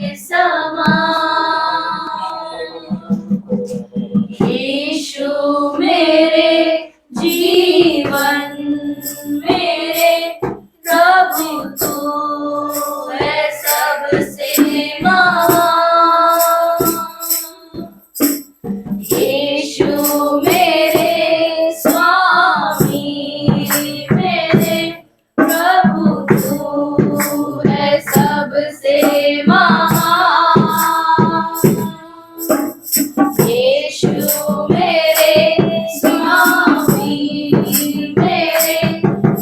समान। यीशु मेरे जीवन मेरे प्रभु तू है सबसे महान। यीशु मेरे स्वामी मेरे प्रभु तू है सबसे महान। यीशु मेरे स्वामी मेरे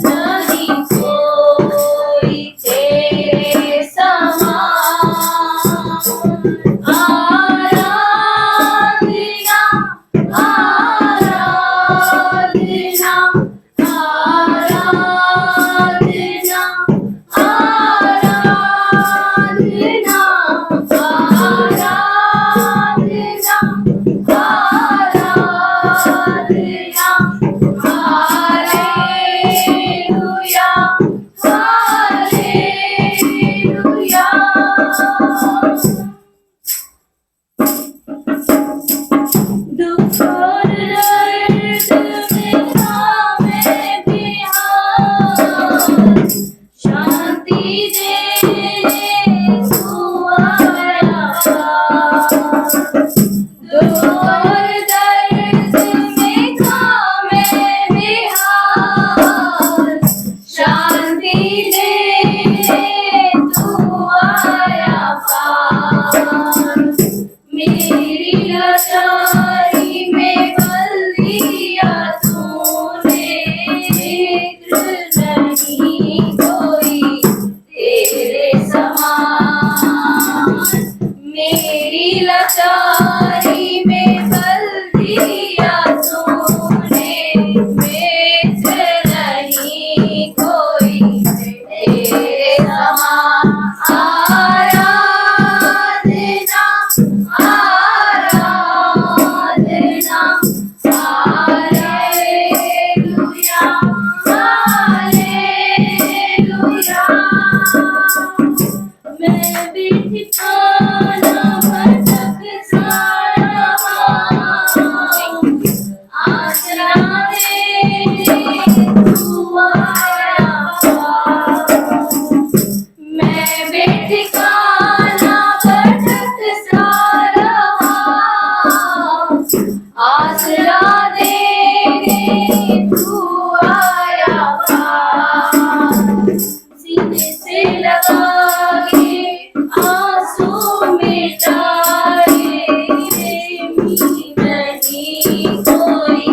नहीं कोई तेरे समान। आराधना आराधना आराधना आराधना हालेलुया हालेलुया। दुख और दर्द में मैं बिहार शांति दे तू आया। दुख और दर्द में मैं बिहार शांति दे तू आया पार। मेरी लाचारी में बल दिया तूने, नहीं कोई तेरे समान। मेरी लाचारी में बल दिया तूने, नहीं कोई तेरे समान। आराधना आराधना हालेलुया हालेलुया। मैं भी ठिकाना भटक सा रहा, आसरा दे तू आया पार। मैं भी ठिकाना भटक सा रहा, आसरा दे तू आया पार। सीने से लगा के आंसू मिटाए, नहीं कोई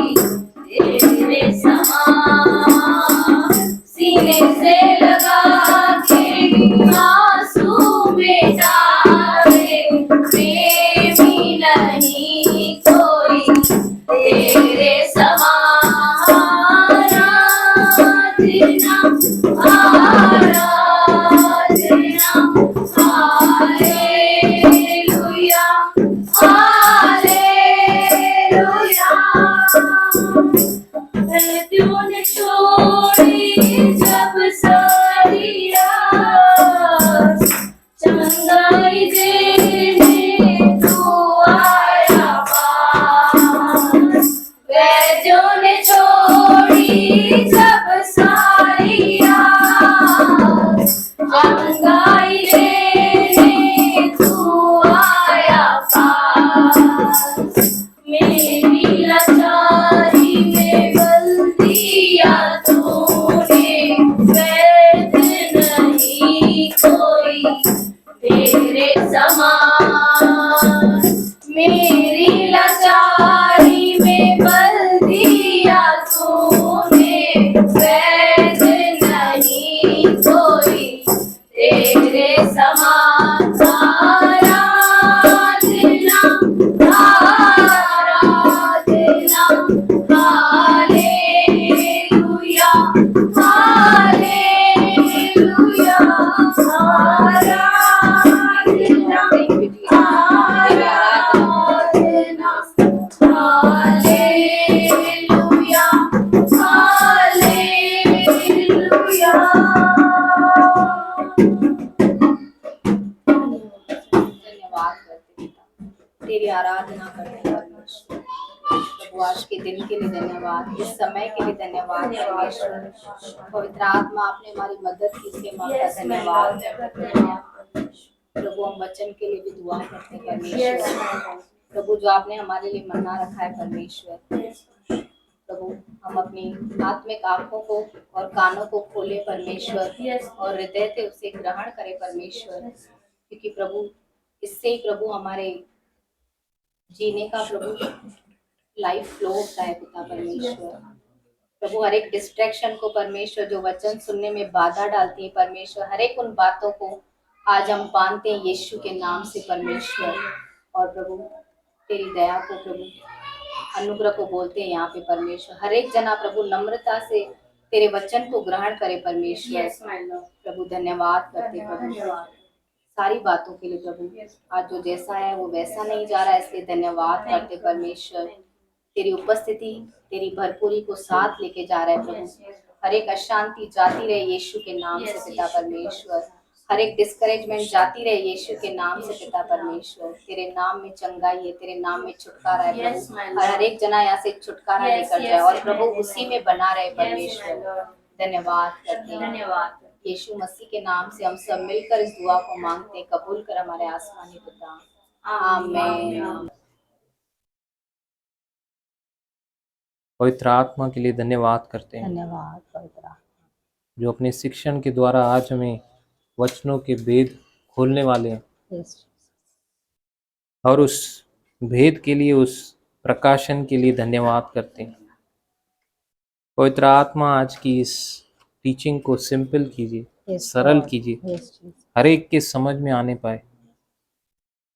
तेरे समान। सीने से लगा के आंसू मिटाए, प्रेमी नहीं कोई तेरे समान। आराधना आराधना हालेलुया हालेलुया। तूने छोड़ी जब सारिया, चंगाई देने तू आया पार। वैद्यों ने छोड़ी जब सारिया, चंगाई देने तू आया पार। मेरी लाचारी में बल दिया तूने, वैद्य नहीं कोई तेरे समान। मेरी लाचारी में बल दिया तूने, वैद्य नहीं कोई तेरे समान। आराधना आराधना हालेलुया हालेलुया। आराधना आराधना तेरी आराधना करते हैं परमेश्वर। प्रभु आज के दिन के लिए धन्यवाद, इस समय के लिए धन्यवाद परमेश्वर। पवित्र आत्मा आपने हमारी मदद की, इसके मां का धन्यवाद। प्रभु हम वचन के लिए भी दुआ करते हैं परमेश्वर। प्रभु जो आपने हमारे लिए मन्ना रखा है परमेश्वर, प्रभु हम अपनी आत्मिक आंखों को और कानों को खोले परमेश्वर, और हृदय से उसे ग्रहण करें परमेश्वर, क्योंकि प्रभु इससे ही प्रभु हमारे जीने का प्रभु लाइफ फ्लो होता है पिता परमेश्वर। प्रभु हर एक डिस्ट्रैक्शन को परमेश्वर जो वचन सुनने में बाधा डालती है परमेश्वर, हर एक उन बातों को आज हम बांधते हैं यीशु के नाम से परमेश्वर। और प्रभु तेरी दया को प्रभु अनुग्रह को बोलते हैं यहाँ पे परमेश्वर। हर एक जना प्रभु नम्रता से तेरे वचन को ग्रहण करे परमेश्वर। प्रभु धन्यवाद करते प्रभु सारी बातों के लिए प्रभु। आज जो जैसा है वो वैसा नहीं जा रहा है, इसलिए धन्यवाद करते परमेश्वर। तेरी उपस्थिति तेरी भरपूरी को साथ लेके जा रहा है प्रभु। हर एक अशांति जाती रहे यीशु के नाम से पिता परमेश्वर। हर एक डिस्करेजमेंट जाती रहे यीशु के नाम से पिता परमेश्वर। तेरे नाम में चंगाई है, तेरे नाम में छुटकारा है प्रभु। हर एक जना यहाँ से छुटकारा लेकर जाए और प्रभु उसी में बना रहे परमेश्वर। धन्यवाद करते हैं, धन्यवाद। यीशु मसीह के नाम से हम सब मिलकर इस दुआ को मांगते हैं। कबूल कर हमारे आसमानी पिता, आमीन। पवित्र आत्मा के लिए धन्यवाद करते हैं, धन्यवाद पवित्र आत्मा, जो अपने शिक्षण के द्वारा आज हमें वचनों के भेद खोलने वाले हैं, और उस भेद के लिए, उस प्रकाशन के लिए धन्यवाद करते हैं। पवित्र आत्मा आज की इस टीचिंग को सिंपल कीजिए, सरल कीजिए, हर एक के समझ में आने पाए,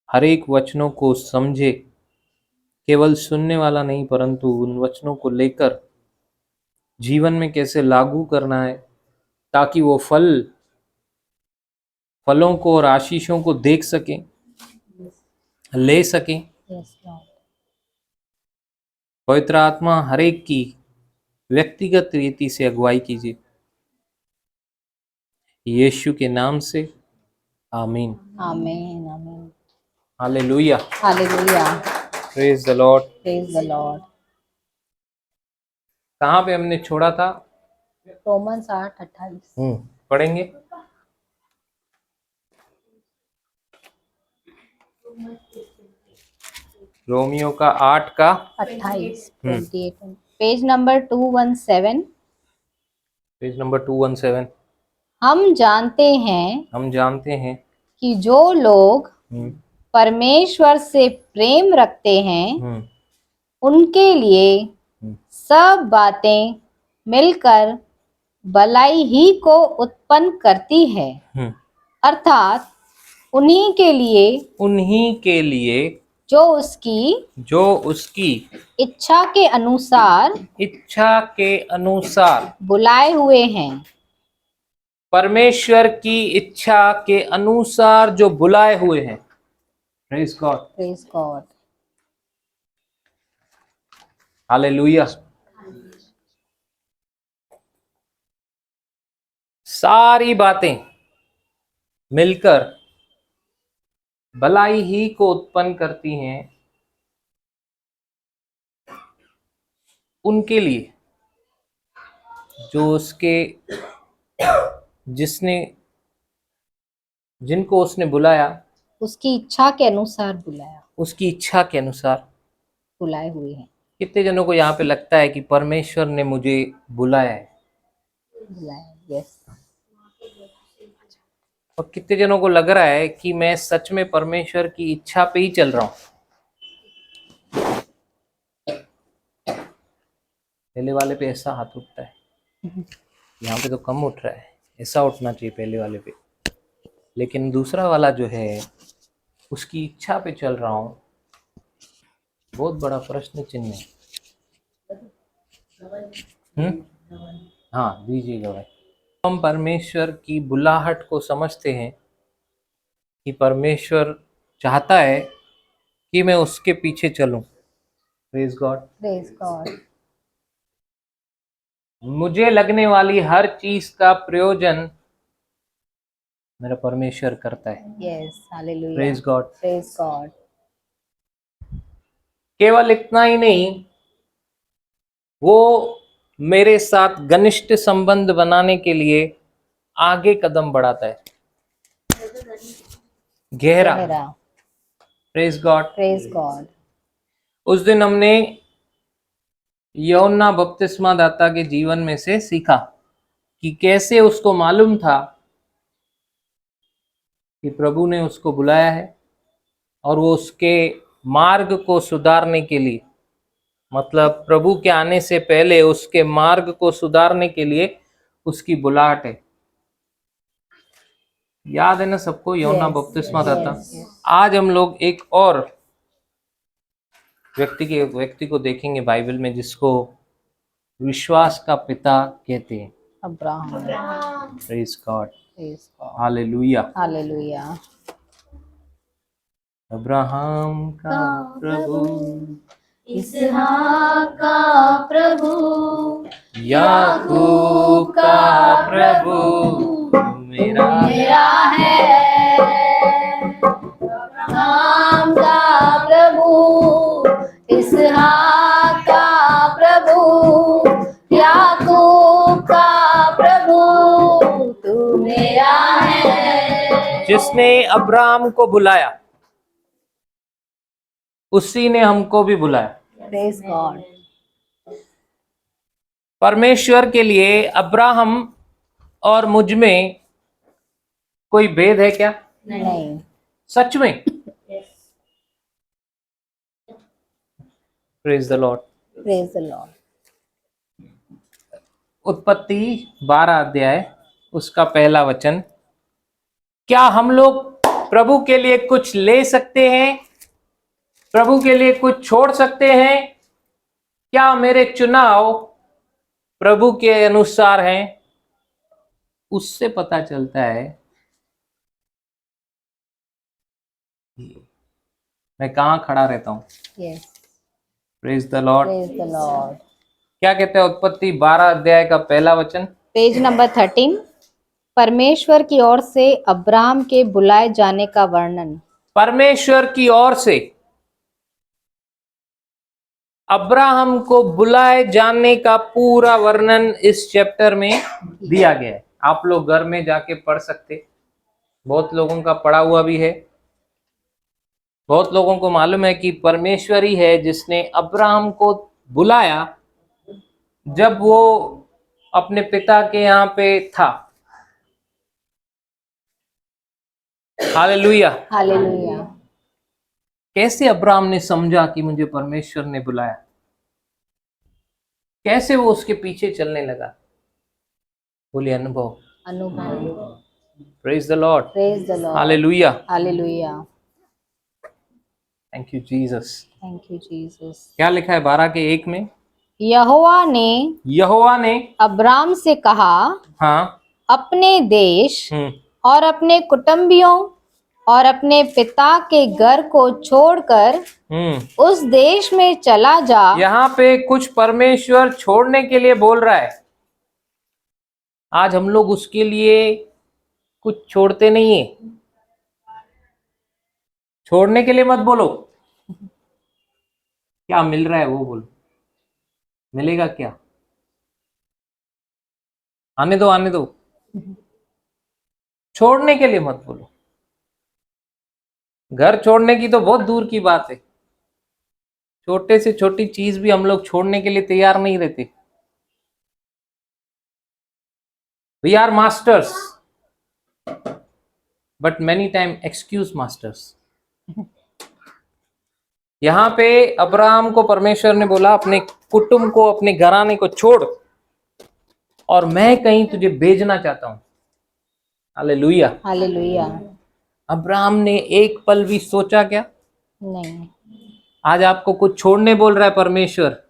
हर एक वचनों को समझे, केवल सुनने वाला नहीं परंतु उन वचनों को लेकर जीवन में कैसे लागू करना है, ताकि वो फलों को और आशीषों को देख सकें, ले सकें। पवित्र आत्मा हर एक की व्यक्तिगत रीति से अगुवाई कीजिए, यीशु के नाम से आमीन, आमीन, आमीन। Hallelujah, hallelujah, praise the Lord, praise the Lord. कहाँ पे हमने छोड़ा था? रोमन्स 8:28 पढ़ेंगे। रोमियो का 8 का 28 28 पेज नंबर 217। Page number 217। हम जानते हैं कि जो लोग परमेश्वर से प्रेम रखते हैं उनके लिए सब बातें मिलकर भलाई ही को उत्पन्न करती है, अर्थात उन्हीं के लिए जो उसकी इच्छा के अनुसार बुलाए हुए हैं। परमेश्वर की इच्छा के अनुसार जो बुलाए हुए हैं। Praise God, praise God, hallelujah. सारी बातें मिलकर भलाई ही को उत्पन्न करती हैं उनके लिए जो जिनको उसने बुलाया, उसकी इच्छा के अनुसार बुलाया, उसकी इच्छा के अनुसार बुलाए हुए हैं। कितने जनों को यहाँ पे लगता है कि परमेश्वर ने मुझे बुलाया है? यस। और कितने जनों को लग रहा है कि मैं सच में परमेश्वर की इच्छा पे ही चल रहा हूं? पहले वाले पे ऐसा हाथ उठता है, यहाँ पे तो कम उठ रहा है, ऐसा उठना चाहिए पहले वाले पे। लेकिन दूसरा वाला जो है उसकी इच्छा पे चल रहा हूं, बहुत बड़ा प्रश्न चिन्ह है। हाँ, दीजिएगा भाई। हम परमेश्वर की बुलाहट को समझते हैं कि परमेश्वर चाहता है कि मैं उसके पीछे चलूं। Praise God, praise God. मुझे लगने वाली हर चीज का प्रयोजन मेरा परमेश्वर करता है। Yes, hallelujah, praise God, praise God. केवल इतना ही नहीं, वो मेरे साथ घनिष्ठ संबंध बनाने के लिए आगे कदम बढ़ाता है, गहरा। गहरा। Praise God. Praise God. उस दिन हमने यूहन्ना बपतिस्मा दाता के जीवन में से सीखा कि कैसे उसको मालूम था कि प्रभु ने उसको बुलाया है और वो उसके मार्ग को सुधारने के लिए, मतलब प्रभु के आने से पहले उसके मार्ग को सुधारने के लिए उसकी बुलाहट है। याद है ना सबको, यूहन्ना बपतिस्मा दाता। आज हम लोग एक और व्यक्ति को देखेंगे बाइबल में जिसको विश्वास का पिता कहते हैं, Abraham. Praise God. Praise God. Hallelujah. Hallelujah. Abraham का प्रभु, इसहाक का प्रभु, याकूब का प्रभु, मेरा मेरा है। अब्राहम का प्रभु, इसहाक का प्रभु, याकूब का प्रभु, तू मेरा है। जिसने अब्राहम को बुलाया उसी ने हमको भी बुलाया। Praise God. परमेश्वर के लिए अब्राहम और मुझ में कोई भेद है क्या? नहीं। सच में? Praise the Lord. Praise the Lord. उत्पत्ति 12 अध्याय उसका पहला वचन, क्या हम लोग प्रभु के लिए कुछ ले सकते हैं? प्रभु के लिए कुछ छोड़ सकते हैं? क्या मेरे चुनाव प्रभु के अनुसार हैं? उससे पता चलता है मैं कहाँ खड़ा रहता हूँ। Yes. Praise the Lord. Praise the Lord. क्या कहते हैं उत्पत्ति 12 अध्याय का पहला वचन? पेज नंबर 13, परमेश्वर की ओर से अब्राहम के बुलाए जाने का वर्णन। परमेश्वर की ओर से अब्राहम को बुलाए जाने का पूरा वर्णन इस चैप्टर में दिया गया है। आप लोग घर में जाके पढ़ सकते, बहुत लोगों का पढ़ा हुआ भी है। बहुत लोगों को मालूम है कि परमेश्वर ही है जिसने अब्राहम को बुलाया जब वो अपने पिता के यहाँ पे था। हालेलुया। हालेलुया। कैसे अब्राहम ने समझा कि मुझे परमेश्वर ने बुलाया? कैसे वो उसके पीछे चलने लगा? बोलिए अनुभव। अनुभव। Praise the Lord. Praise the Lord. Hallelujah. Hallelujah. Thank you Jesus. Thank you Jesus. क्या लिखा है 12:1 में? यहोवा ने अब्राम से कहा, हाँ, अपने देश और अपने कुटुंबियों और अपने पिता के घर को छोड़कर उस देश में चला जा। यहाँ पे कुछ परमेश्वर छोड़ने के लिए बोल रहा है। आज हम लोग उसके लिए कुछ छोड़ते नहीं है। छोड़ने के लिए मत बोलो, क्या मिल रहा है वो बोलो। मिलेगा क्या? आने दो, आने दो। छोड़ने के लिए मत बोलो। घर छोड़ने की तो बहुत दूर की बात है। छोटे से छोटी चीज भी हम लोग छोड़ने के लिए तैयार नहीं रहते। We are masters but many time excuse masters. यहाँ पे अब्राहम को परमेश्वर ने बोला अपने कुटुंब को, अपने घराने को छोड़ और मैं कहीं तुझे भेजना चाहता हूं। हालेलुया। हालेलुया। अब्राहम ने एक पल भी सोचा क्या? नहीं। आज आपको कुछ छोड़ने बोल रहा है परमेश्वर,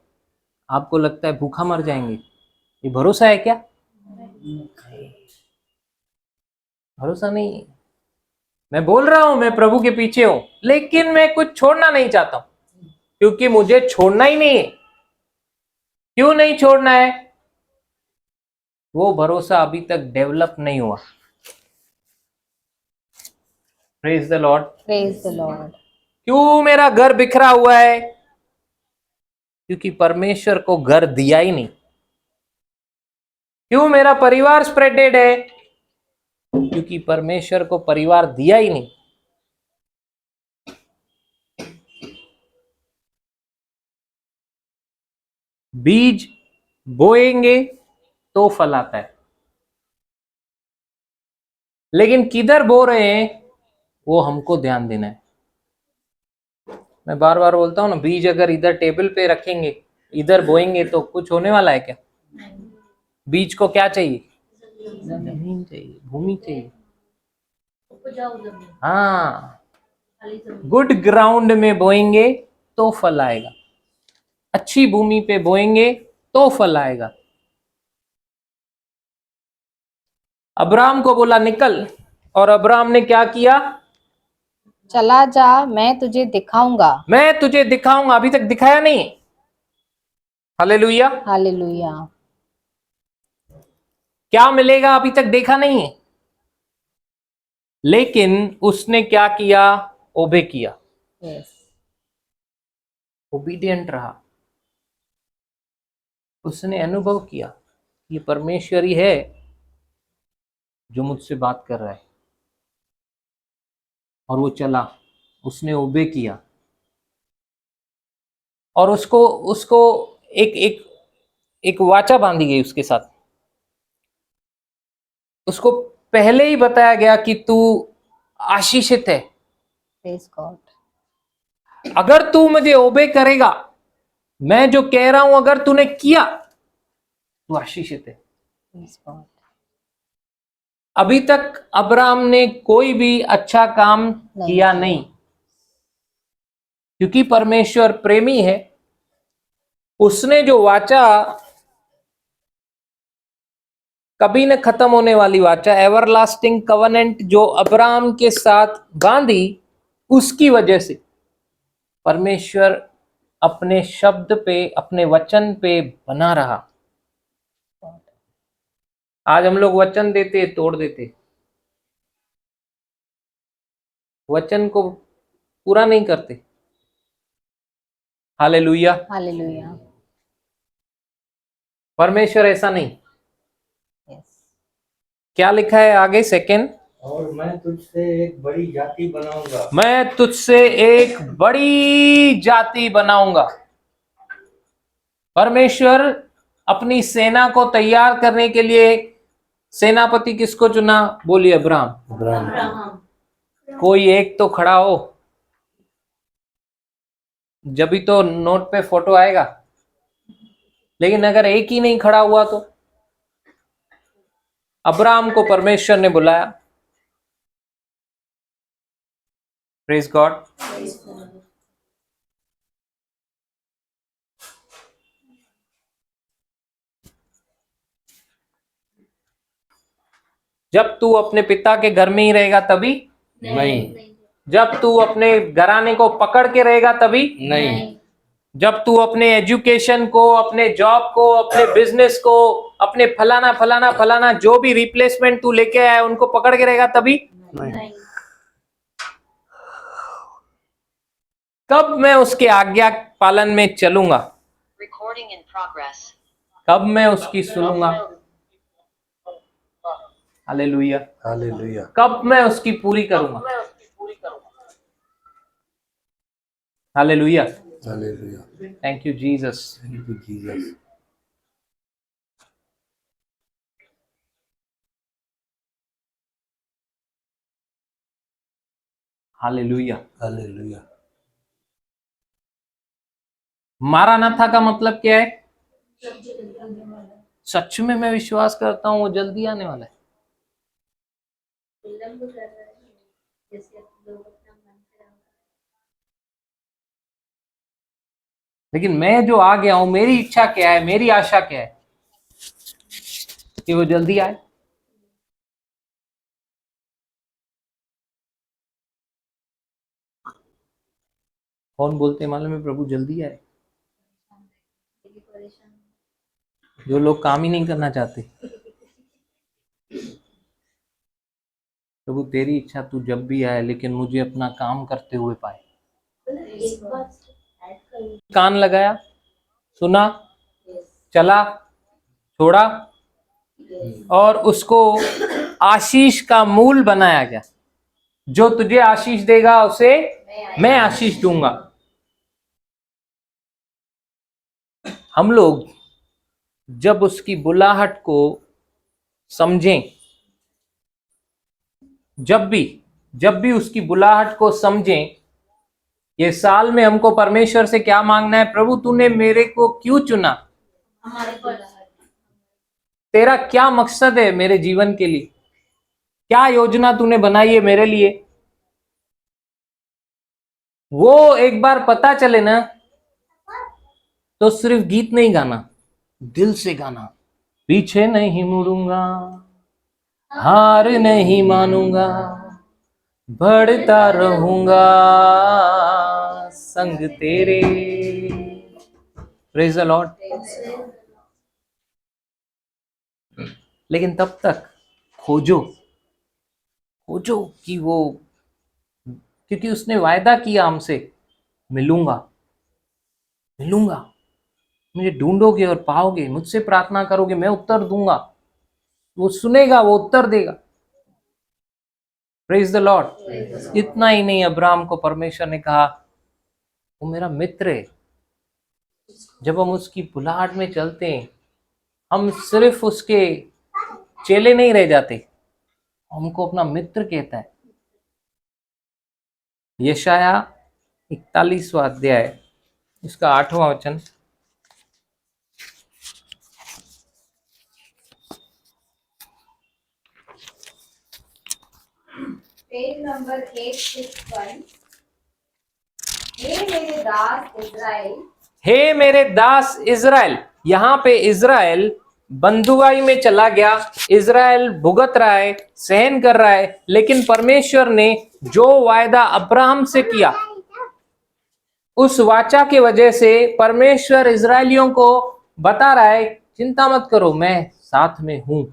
आपको लगता है भूखा मर जाएंगे, ये भरोसा है क्या? भरोसा नहीं। मैं बोल रहा हूं मैं प्रभु के पीछे हूं, लेकिन मैं कुछ छोड़ना नहीं चाहता हूं क्योंकि मुझे छोड़ना ही नहीं है। क्यों नहीं छोड़ना है? वो भरोसा अभी तक डेवलप नहीं हुआ। Praise the Lord. Praise the Lord. क्यों मेरा घर बिखरा हुआ है? क्योंकि परमेश्वर को घर दिया ही नहीं। क्यों मेरा परिवार स्प्रेडेड है? क्योंकि परमेश्वर को परिवार दिया ही नहीं। बीज बोएंगे तो फल आता है, लेकिन किधर बो रहे हैं वो हमको ध्यान देना है। मैं बार बार बोलता हूं ना, बीज अगर इधर टेबल पे रखेंगे, इधर बोएंगे तो कुछ होने वाला है क्या? बीज को क्या चाहिए? जमीन चाहिए, भूमि चाहिए। हाँ, गुड ग्राउंड में बोएंगे तो फल आएगा, अच्छी भूमि पे बोएंगे तो फल आएगा। अब्राहम को बोला निकल, और अब्राहम ने क्या किया? चला जा, मैं तुझे दिखाऊंगा। मैं तुझे दिखाऊंगा। अभी तक दिखाया नहीं। हालेलुया। हालेलुया। क्या मिलेगा अभी तक देखा नहीं है, लेकिन उसने क्या किया? ओबे किया, यस। ओबीडियंट रहा। उसने अनुभव किया ये परमेश्वर ही है जो मुझसे बात कर रहा है, और वो चला, उसने ओबे किया, और उसको उसको एक एक एक वाचा बांधी गई उसके साथ। उसको पहले ही बताया गया कि तू आशीषित है। Praise God. अगर तू मुझे ओबे करेगा, मैं जो कह रहा हूं अगर तूने किया, तू आशीषित है। Praise God. अभी तक अब्राहम ने कोई भी अच्छा काम किया नहीं, क्योंकि परमेश्वर प्रेमी है। उसने जो वाचा, कभी न खत्म होने वाली वाचा, एवरलास्टिंग कवनेंट जो अब्राहम के साथ बांधी, उसकी वजह से परमेश्वर अपने शब्द पे, अपने वचन पे बना रहा। आज हम लोग वचन देते तोड़ देते, वचन को पूरा नहीं करते। हालेलुया। हालेलुया। परमेश्वर ऐसा नहीं। यस। क्या लिखा है आगे सेकंड? और मैं तुझसे एक बड़ी जाति बनाऊंगा। मैं तुझसे एक बड़ी जाति बनाऊंगा। परमेश्वर अपनी सेना को तैयार करने के लिए सेनापति किसको चुना? बोलिए अब्राहम। कोई एक तो खड़ा हो, जब भी तो नोट पे फोटो आएगा। लेकिन अगर एक ही नहीं खड़ा हुआ तो? अब्राहम को परमेश्वर ने बुलाया। Praise God. जब तू अपने पिता के घर में ही रहेगा तभी नहीं। जब तू अपने घराने को पकड़ के रहेगा तभी नहीं। जब तू अपने एजुकेशन को, अपने जॉब को, अपने बिजनेस को, अपने फलाना फलाना फलाना जो भी रिप्लेसमेंट तू लेके आया उनको पकड़ के रहेगा तभी नहीं। कब मैं उसके आज्ञा पालन में चलूंगा? कब मैं उसकी सुनूंगा? हालेलुया। हालेलुया। कब मैं उसकी पूरी करूंगा? Hallelujah. Hallelujah. Thank you Jesus. Thank you Jesus. Hallelujah. Hallelujah. मारानाथा का मतलब क्या है? सच में मैं विश्वास करता हूं वो जल्दी आने वाला है। लेकिन मैं जो आ गया हूं, मेरी इच्छा क्या है, मेरी आशा क्या है? कि वो जल्दी आए। कौन बोलते हैं मालूम है? प्रभु जल्दी आए। जो लोग काम ही नहीं करना चाहते। प्रभु तेरी इच्छा, तू जब भी आए, लेकिन मुझे अपना काम करते हुए पाए। कान लगाया, सुना, चला, छोड़ा और उसको आशीष का मूल बनाया गया। जो तुझे आशीष देगा उसे मैं आशीष दूंगा। हम लोग जब उसकी बुलाहट को समझें, जब भी उसकी बुलाहट को समझें, ये साल में हमको परमेश्वर से क्या मांगना है? प्रभु तूने मेरे को क्यों चुना? तेरा क्या मकसद है मेरे जीवन के लिए? क्या योजना तूने बनाई है मेरे लिए? वो एक बार पता चले ना, तो सिर्फ गीत नहीं गाना, दिल से गाना। पीछे नहीं मुड़ूंगा, हार नहीं मानूंगा, बढ़ता रहूंगा संग तेरे। Praise the Lord. लेकिन तब तक खोजो कि वो, क्योंकि उसने वायदा किया हमसे, मिलूंगा, मुझे ढूंढोगे और पाओगे, मुझसे प्रार्थना करोगे मैं उत्तर दूंगा। वो सुनेगा, वो उत्तर देगा। Praise the Lord. इतना ही नहीं, अब्राहम को परमेश्वर ने कहा वो मेरा मित्र है। जब हम उसकी बुलाहट में चलते हैं, हम सिर्फ उसके चेले नहीं रह जाते, हमको अपना मित्र कहता है। यशाया 41वां अध्याय, इसका 8वां वचन। Page number 861। हे मेरे दास इज़राइल, हे मेरे दास इज़राइल। यहाँ पे इज़राइल बंधुआई में चला गया, इज़राइल भुगत रहा है, सहन कर रहा है, लेकिन परमेश्वर ने जो वायदा अब्राहम से किया, उस वाचा की वजह से परमेश्वर इज़राइलियों को बता रहा है चिंता मत करो, मैं साथ में हूं।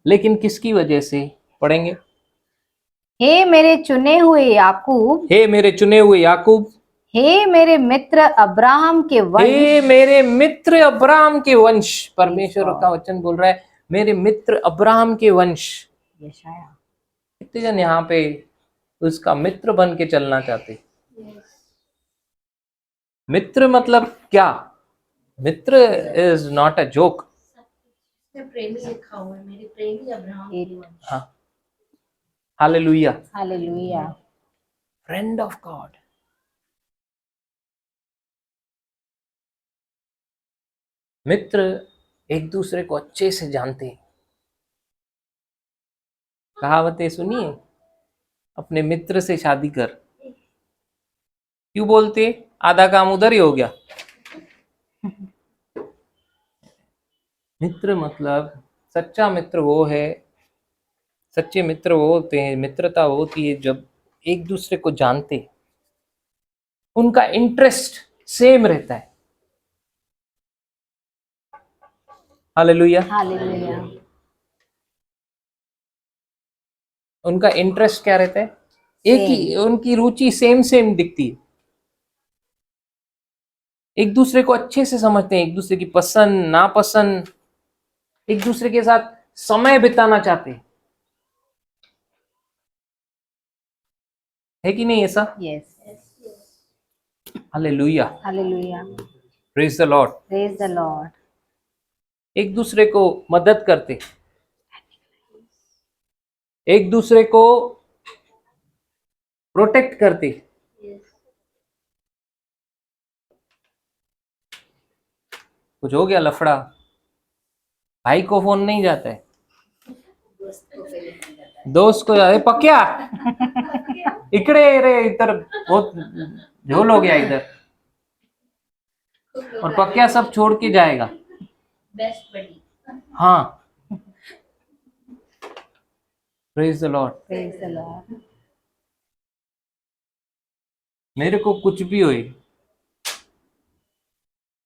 लेकिन किसकी वजह से? पढ़ेंगे। हे मेरे चुने हुए याकूब, हे मेरे चुने हुए याकूब, हे मेरे मित्र अब्राहम के वंश, हे मेरे मित्र अब्राहम के वंश। परमेश्वर का वचन बोल रहा है मेरे मित्र अब्राहम के वंश। यशाया। कितने जन यहाँ पे उसका मित्र बन के चलना चाहते? मित्र मतलब क्या? मित्र इज नॉट अ जोक। प्रेमी लिखा हुआ है, मेरे प्रेमी अब्राहम के वंश। हाँ, hallelujah. Hallelujah. Friend of God. मित्र एक दूसरे को अच्छे से जानते हैं। कहावतें सुनिए, अपने मित्र से शादी कर। क्यों बोलते? आधा काम उधर ही हो गया। मित्र मतलब, सच्चा मित्र वो है, सच्चे मित्र वो होते हैं, मित्रता वो होती है जब एक दूसरे को जानते, उनका इंटरेस्ट सेम रहता है। हालेलुया। हालेलुया। उनका इंटरेस्ट क्या रहता है? एक ही, उनकी रुचि सेम दिखती है। एक दूसरे को अच्छे से समझते हैं, एक दूसरे की पसंद नापसंद, एक दूसरे के साथ समय बिताना चाहते हैं। है कि नहीं ऐसा? Yes. Hallelujah. Hallelujah. Praise the Lord. Praise the Lord. एक दूसरे को मदद करते, एक दूसरे को प्रोटेक्ट करते। कुछ हो गया लफड़ा, भाई को फोन नहीं जाता है, दोस्त को जाता है। पक्या इकड़े रे, इधर बहुत झोल हो गया इधर, और पक्या सब छोड़ के जाएगा। Best buddy. हाँ, praise the Lord. Praise the Lord. मेरे को कुछ भी होए,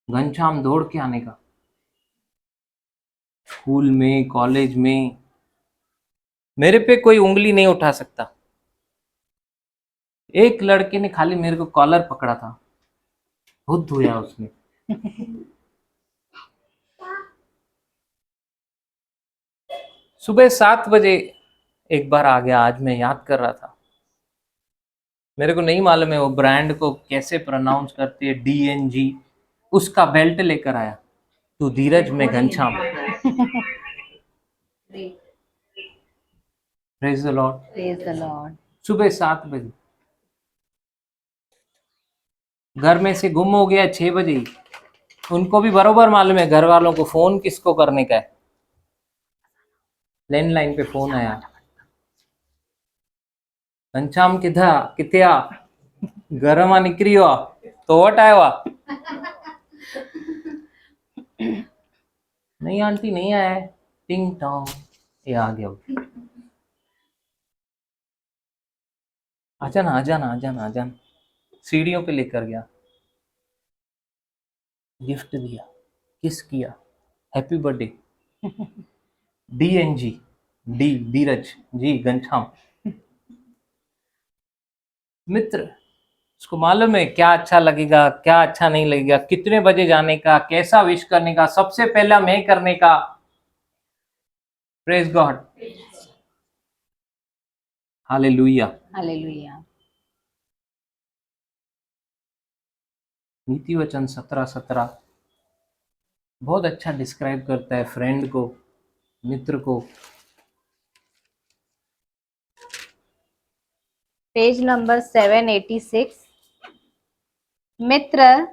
घनश्याम दौड़ के आने का, स्कूल में कॉलेज में मेरे पे कोई उंगली नहीं उठा सकता। एक लड़के ने खाली मेरे को कॉलर पकड़ा था, बहुत धोया उसने। सुबह 7 बजे एक बार आ गया। आज मैं याद कर रहा था, मेरे को नहीं मालूम है वो ब्रांड को कैसे प्रोनाउंस करती है, DNG। उसका बेल्ट लेकर आया, तू धीरज में Ghanshyam. Praise the Lord. Praise the Lord. सुबह 7 बजे घर में से गुम हो गया 6 बजे ही। उनको भी बरोबर मालूम है घर वालों को फोन किसको करने का है। लैंडलाइन पे फोन आया, घनश्याम किधा कित्या घर में निकली हो तो वट आया। नहीं आंटी नहीं आया है। टिंग टोंग, ये आ गया। आजाना आजाना आजाना आजाना। सीढ़ियों पे लेकर गया, गिफ्ट दिया, किस किया, हैप्पी बर्थडे। DNG, डी धीरज, जी घनश्याम। मित्र, उसको मालूम है क्या अच्छा लगेगा क्या अच्छा नहीं लगेगा, कितने बजे जाने का, कैसा विश करने का, सबसे पहला मैं करने का। Praise God, hallelujah. हालेलुया। नीति वचन 17:17 बहुत अच्छा डिस्क्राइब करता है फ्रेंड को, मित्र को। Page number 786। मित्र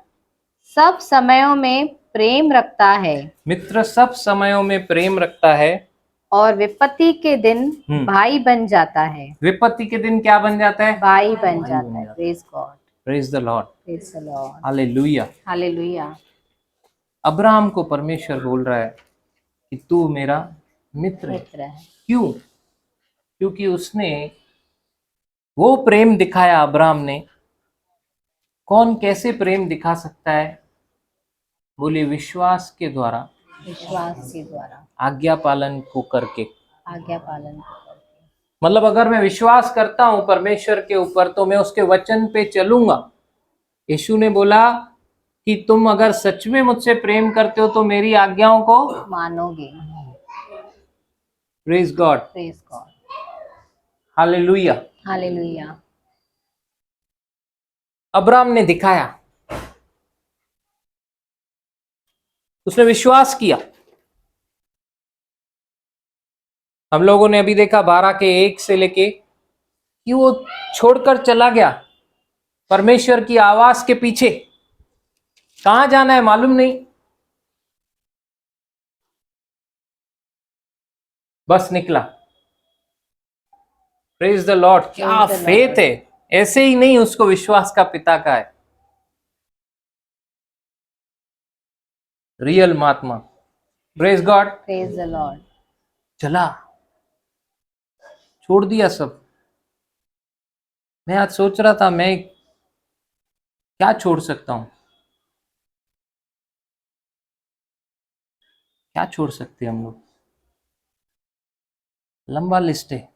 सब समयों में प्रेम रखता है मित्र सब समयों में प्रेम रखता है और विपत्ति के दिन भाई बन जाता है। विपत्ति के दिन क्या बन जाता है? भाई बन जाता है। Praise God. Praise the Lord. Praise the Lord. Hallelujah. Hallelujah. Abraham को परमेश्वर बोल रहा है कि तू मेरा मित्र है। मित्र है। क्यों? क्योंकि उसने वो प्रेम दिखाया। अब्राहम ने कौन कैसे प्रेम दिखा सकता है? बोले विश्वास के द्वारा, विश्वास के द्वारा, आज्ञा पालन को करके। आज्ञा पालन करके। मतलब अगर मैं विश्वास करता हूं परमेश्वर के ऊपर तो मैं उसके वचन पे चलूंगा। यीशु ने बोला कि तुम अगर सच में मुझसे प्रेम करते हो तो मेरी आज्ञाओं को मानोगे। Praise God. Praise God. Hallelujah. Hallelujah. Abraham ने दिखाया, उसने विश्वास किया। हम लोगों ने अभी देखा 12:1 से लेके कि वो छोड़कर चला गया परमेश्वर की आवाज के पीछे। कहां जाना है मालूम नहीं, बस निकला। Praise the Lord. क्या फेथ है! ऐसे ही नहीं, उसको विश्वास का पिता का है। Real Mahatma. Praise God. Praise the Lord. चला, छोड़ दिया सब। मैं आज सोच रहा था मैं क्या छोड़ सकता हूं, क्या छोड़ सकते हैं हम लोग। लंबा लिस्ट है,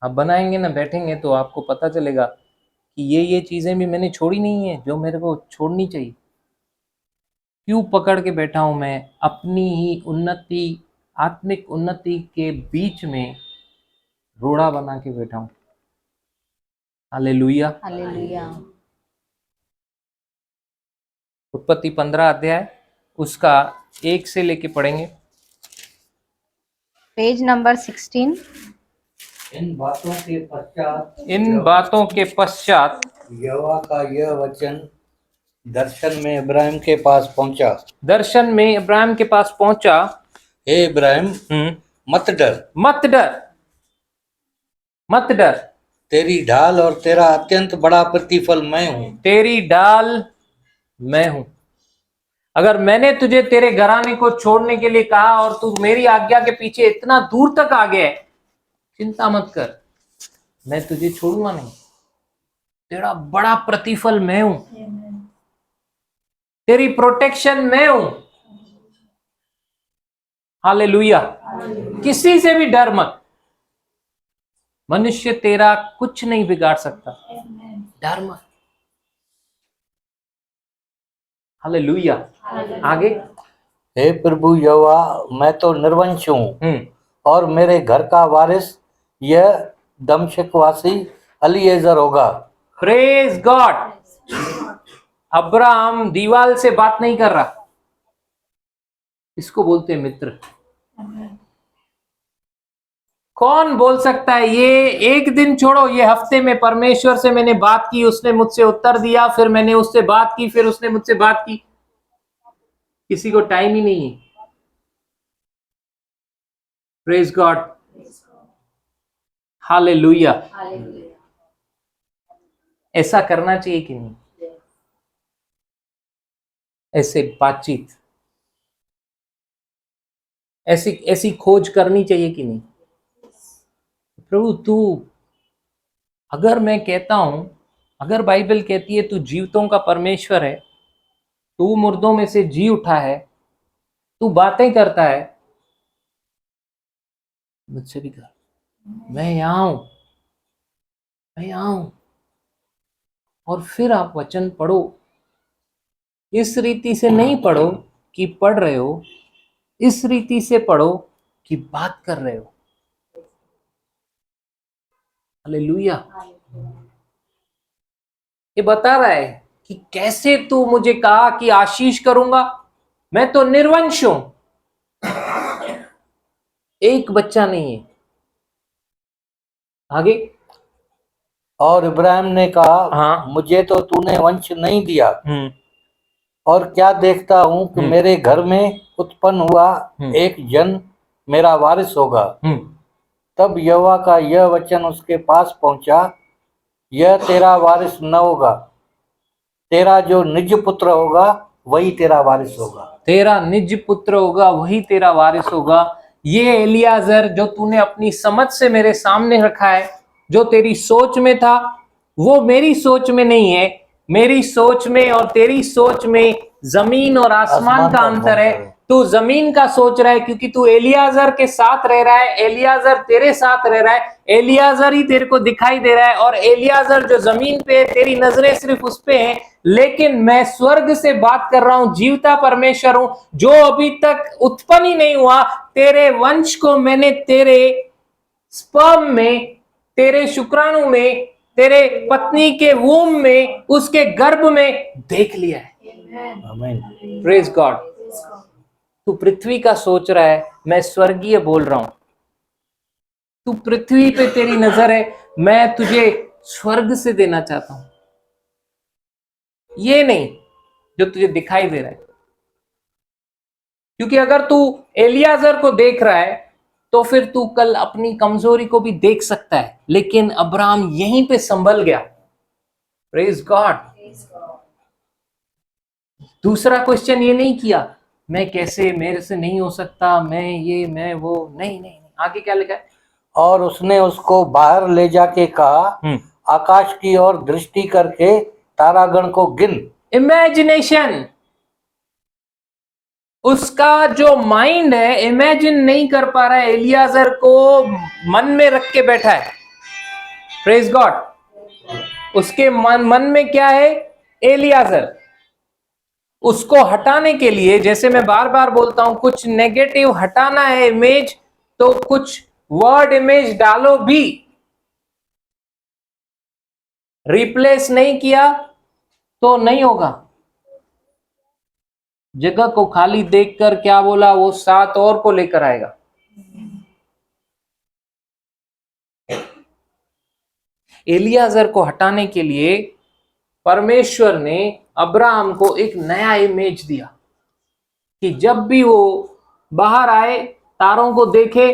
आप बनाएंगे ना, बैठेंगे तो आपको पता चलेगा कि ये चीजें भी मैंने छोड़ी नहीं है जो मेरे को छोड़नी चाहिए। क्यों पकड़ के बैठा हूं मैं अपनी ही उन्नति, आत्मिक उन्नति के बीच में रोड़ा बना के बैठा हूं। हालेलुया। हालेलुया। उत्पत्ति 15 अध्याय उसका 1 से लेके पढ़ेंगे। Page number 16। इन बातों के पश्चात यहोवा का यह वचन दर्शन में इब्राहिम के पास पहुंचा। दर्शन में इब्राहिम के पास पहुंचा। हे इब्राहिम, मत डर, मत डर, मत डर। तेरी ढाल और तेरा अत्यंत बड़ा प्रतिफल मैं हूँ। तेरी ढाल मैं हूं। अगर मैंने तुझे तेरे घराने को छोड़ने के लिए कहा और तू मेरी आज्ञा के पीछे इतना दूर तक आ गया है, चिंता मत कर, मैं तुझे छोड़ूंगा नहीं। तेरा बड़ा प्रतिफल मैं हूं, तेरी प्रोटेक्शन मैं हूं। हालेलुया। किसी से भी डर मत। मनुष्य तेरा कुछ नहीं बिगाड़ सकता, डर मत। हालेलुया। आगे। हे प्रभु यहोवा, मैं तो निर्वंश हूँ और मेरे घर का वारिस यह दमश्कवासी अलीएजर होगा। Praise God. अब्राहम दीवाल से बात नहीं कर रहा, इसको बोलते हैं मित्र। कौन बोल सकता है ये एक दिन छोड़ो, ये हफ्ते में परमेश्वर से मैंने बात की, उसने मुझसे उत्तर दिया, फिर मैंने उससे बात की, फिर उसने मुझसे बात की। किसी को टाइम ही नहीं है। Praise God. हालेलुया। ऐसा करना चाहिए कि नहीं? ऐसे बातचीत, ऐसी ऐसी खोज करनी चाहिए कि नहीं? प्रभु तू, अगर मैं कहता हूं, अगर बाइबल कहती है तू जीवितों का परमेश्वर है, तू मुर्दों में से जी उठा है, तू बातें करता है, मुझसे भी कर। मैं यहां हूं, मैं यहां हूं। और फिर आप वचन पढ़ो, इस रीति से नहीं पढ़ो कि पढ़ रहे हो, इस रीति से पढ़ो कि बात कर रहे हो। हालेलुया। ये बता रहा है कि कैसे तू मुझे कहा कि आशीष करूंगा, मैं तो निर्वंश हूं, एक बच्चा नहीं है। आगे। और इब्राहिम ने कहा, हाँ। मुझे तो तूने वंश नहीं दिया, और क्या देखता हूँ कि मेरे घर में उत्पन्न हुआ एक जन मेरा वारिस होगा। तब यहोवा का यह वचन उसके पास पहुंचा, यह तेरा वारिस न होगा, तेरा जो निज पुत्र होगा वही तेरा वारिस होगा। तेरा निज पुत्र होगा, वही तेरा वारिस होगा। ये एलियाजर जो तूने अपनी समझ से मेरे सामने रखा है, जो तेरी सोच में था, वो मेरी सोच में नहीं है। मेरी सोच में और तेरी सोच में जमीन और आसमान का अंतर है। तू जमीन का सोच रहा है क्योंकि तू एलियाजर के साथ रह रहा है, एलियाजर तेरे साथ रह रहा है, एलियाजर ही तेरे को दिखाई दे रहा है, और एलियाजर जो जमीन पे है, तेरी नजरें सिर्फ उस पे हैं। लेकिन मैं स्वर्ग से बात कर रहा हूं, जीवता परमेश्वर हूं, जो अभी तक उत्पन्न ही नहीं हुआ। तेरे वंश को मैंने तेरे स्पर्म में, तेरे शुक्राणु में, तेरे पत्नी के वूम में, उसके गर्भ में देख लिया है। आमीन। Praise God. तू पृथ्वी का सोच रहा है, मैं स्वर्गीय बोल रहा हूं। तू पृथ्वी पे तेरी नजर है, मैं तुझे स्वर्ग से देना चाहता हूं, ये नहीं जो तुझे दिखाई दे रहा है। क्योंकि अगर तू एलियाजर को देख रहा है तो फिर तू कल अपनी कमजोरी को भी देख सकता है, लेकिन अब्राहम यहीं पे संभल गया। Praise God. दूसरा क्वेश्चन ये नहीं किया, मैं कैसे, मेरे से नहीं हो सकता, मैं ये, मैं वो, नहीं नहीं, नहीं। आगे क्या लिखा है? और उसने उसको बाहर ले जाके कहा, आकाश की ओर दृष्टि करके तारागण को गिन। इमेजिनेशन। उसका जो माइंड है इमेजिन नहीं कर पा रहा है, एलियाजर को मन में रख के बैठा है। Praise God. उसके मन में क्या है? एलियाजर। उसको हटाने के लिए, जैसे मैं बार बार बोलता हूं, कुछ नेगेटिव हटाना है इमेज, तो कुछ वर्ड इमेज डालो भी। रिप्लेस नहीं किया तो नहीं होगा। जगह को खाली देखकर क्या बोला, वो 7 और को लेकर आएगा। एलियाजर को हटाने के लिए परमेश्वर ने अब्राहम को एक नया इमेज दिया कि जब भी वो बाहर आए, तारों को देखे,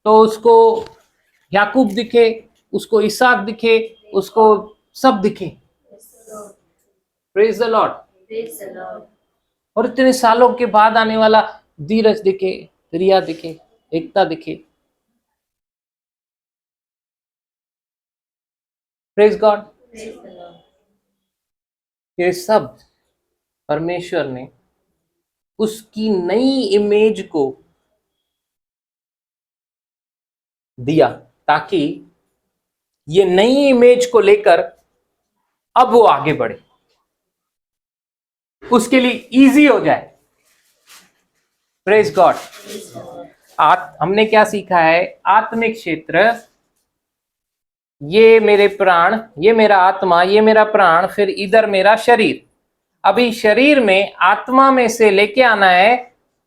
तो उसको याकूब दिखे, उसको इसहाक दिखे, उसको सब दिखे। Praise the Lord. और इतने सालों के बाद आने वाला धीरज दिखे, रिया दिखे, एकता दिखे। Praise God. ये सब परमेश्वर ने उसकी नई इमेज को दिया, ताकि ये नई इमेज को लेकर अब वो आगे बढ़े। उसके लिए इजी हो जाए। Praise God. हमने क्या सीखा है? आत्मिक क्षेत्र, ये मेरे प्राण, ये मेरा आत्मा, ये मेरा प्राण, फिर इधर मेरा शरीर। अभी शरीर में आत्मा में से लेके आना है,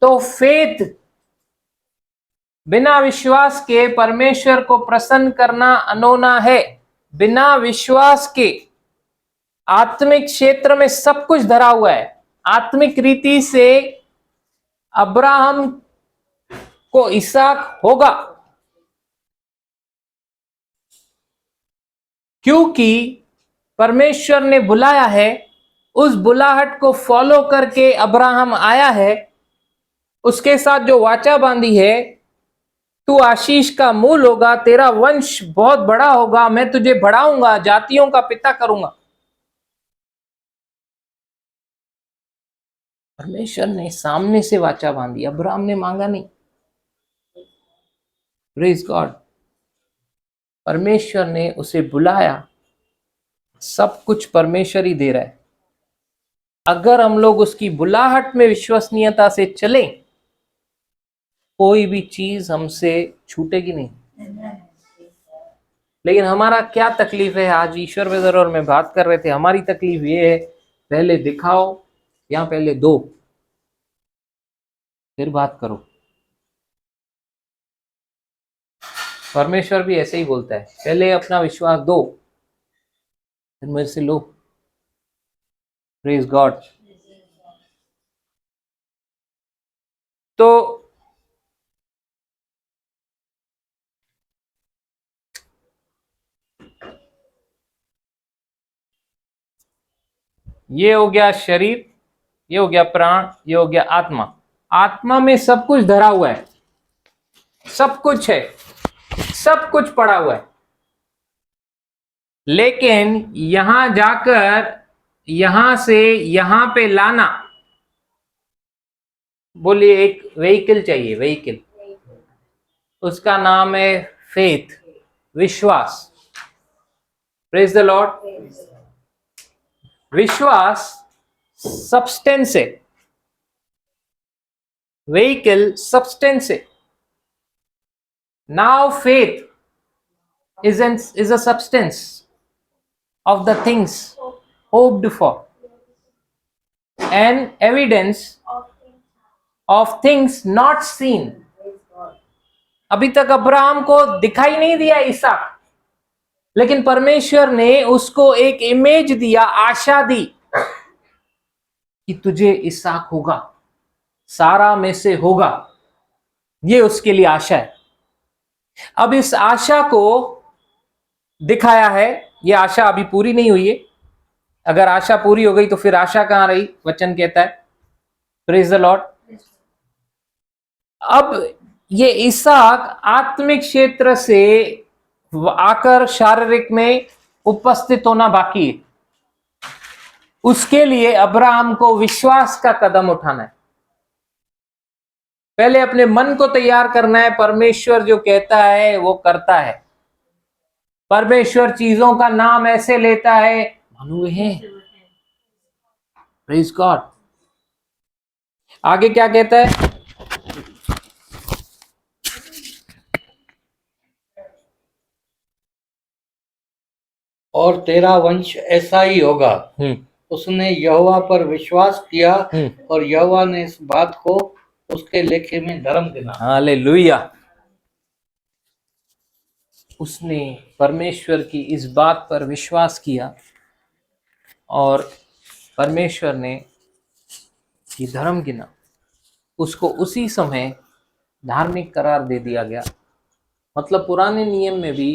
तो फेथ, बिना विश्वास के परमेश्वर को प्रसन्न करना अनोना है। बिना विश्वास के आत्मिक क्षेत्र में सब कुछ धरा हुआ है। आत्मिक रीति से अब्राहम को इसहाक होगा, क्योंकि परमेश्वर ने बुलाया है। उस बुलाहट को फॉलो करके अब्राहम आया है। उसके साथ जो वाचा बांधी है, तू आशीष का मूल होगा, तेरा वंश बहुत बड़ा होगा, मैं तुझे बढ़ाऊंगा, जातियों का पिता करूंगा। परमेश्वर ने सामने से वाचा बांधी, अब्राहम ने मांगा नहीं। Praise God. परमेश्वर ने उसे बुलाया, सब कुछ परमेश्वर ही दे रहा है। अगर हम लोग उसकी बुलाहट में विश्वसनीयता से चलें, कोई भी चीज हमसे छूटेगी नहीं। लेकिन हमारा क्या तकलीफ है? आज ईश्वर ब्रदर और मैं बात कर रहे थे, हमारी तकलीफ ये है, पहले दिखाओ या पहले दो, फिर बात करो। परमेश्वर भी ऐसे ही बोलता है, पहले अपना विश्वास दो, फिर मेरे से लो। Praise God. तो ये हो गया शरीर, ये हो गया प्राण, ये हो गया आत्मा। आत्मा में सब कुछ धरा हुआ है, सब कुछ है, सब कुछ पड़ा हुआ है। लेकिन यहां जाकर यहां से यहां पे लाना, बोलिए, एक व्हीकल चाहिए, व्हीकल। उसका नाम है फेथ, विश्वास। Praise the Lord. विश्वास सब्सटेंस है, व्हीकल सब्सटेंस है। Now faith is a substance of the things hoped for and evidence of things not seen. अभी तक अब्राहम को दिखाई नहीं दिया इसहाक, लेकिन परमेश्वर ने उसको एक इमेज दिया, आशा दी कि तुझे इसहाक होगा, सारा में से होगा। ये उसके लिए आशा है। अब इस आशा को दिखाया है। ये आशा अभी पूरी नहीं हुई है। अगर आशा पूरी हो गई तो फिर आशा कहां रही? वचन कहता है, प्रेज द लॉर्ड। अब ये इसहाक आत्मिक क्षेत्र से आकर शारीरिक में उपस्थित होना बाकी है। उसके लिए अब्राहम को विश्वास का कदम उठाना है। पहले अपने मन को तैयार करना है। परमेश्वर जो कहता है वो करता है। परमेश्वर चीजों का नाम ऐसे लेता है मानो वे हैं। Praise God. आगे क्या कहता है? और तेरा वंश ऐसा ही होगा। उसने यहोवा पर विश्वास किया और यहोवा ने इस बात को उसके लेखे में धर्म गिना। हालेलुया। उसने परमेश्वर की इस बात पर विश्वास किया और परमेश्वर ने ये धर्म गिना। उसको उसी समय धार्मिक करार दे दिया गया। मतलब पुराने नियम में भी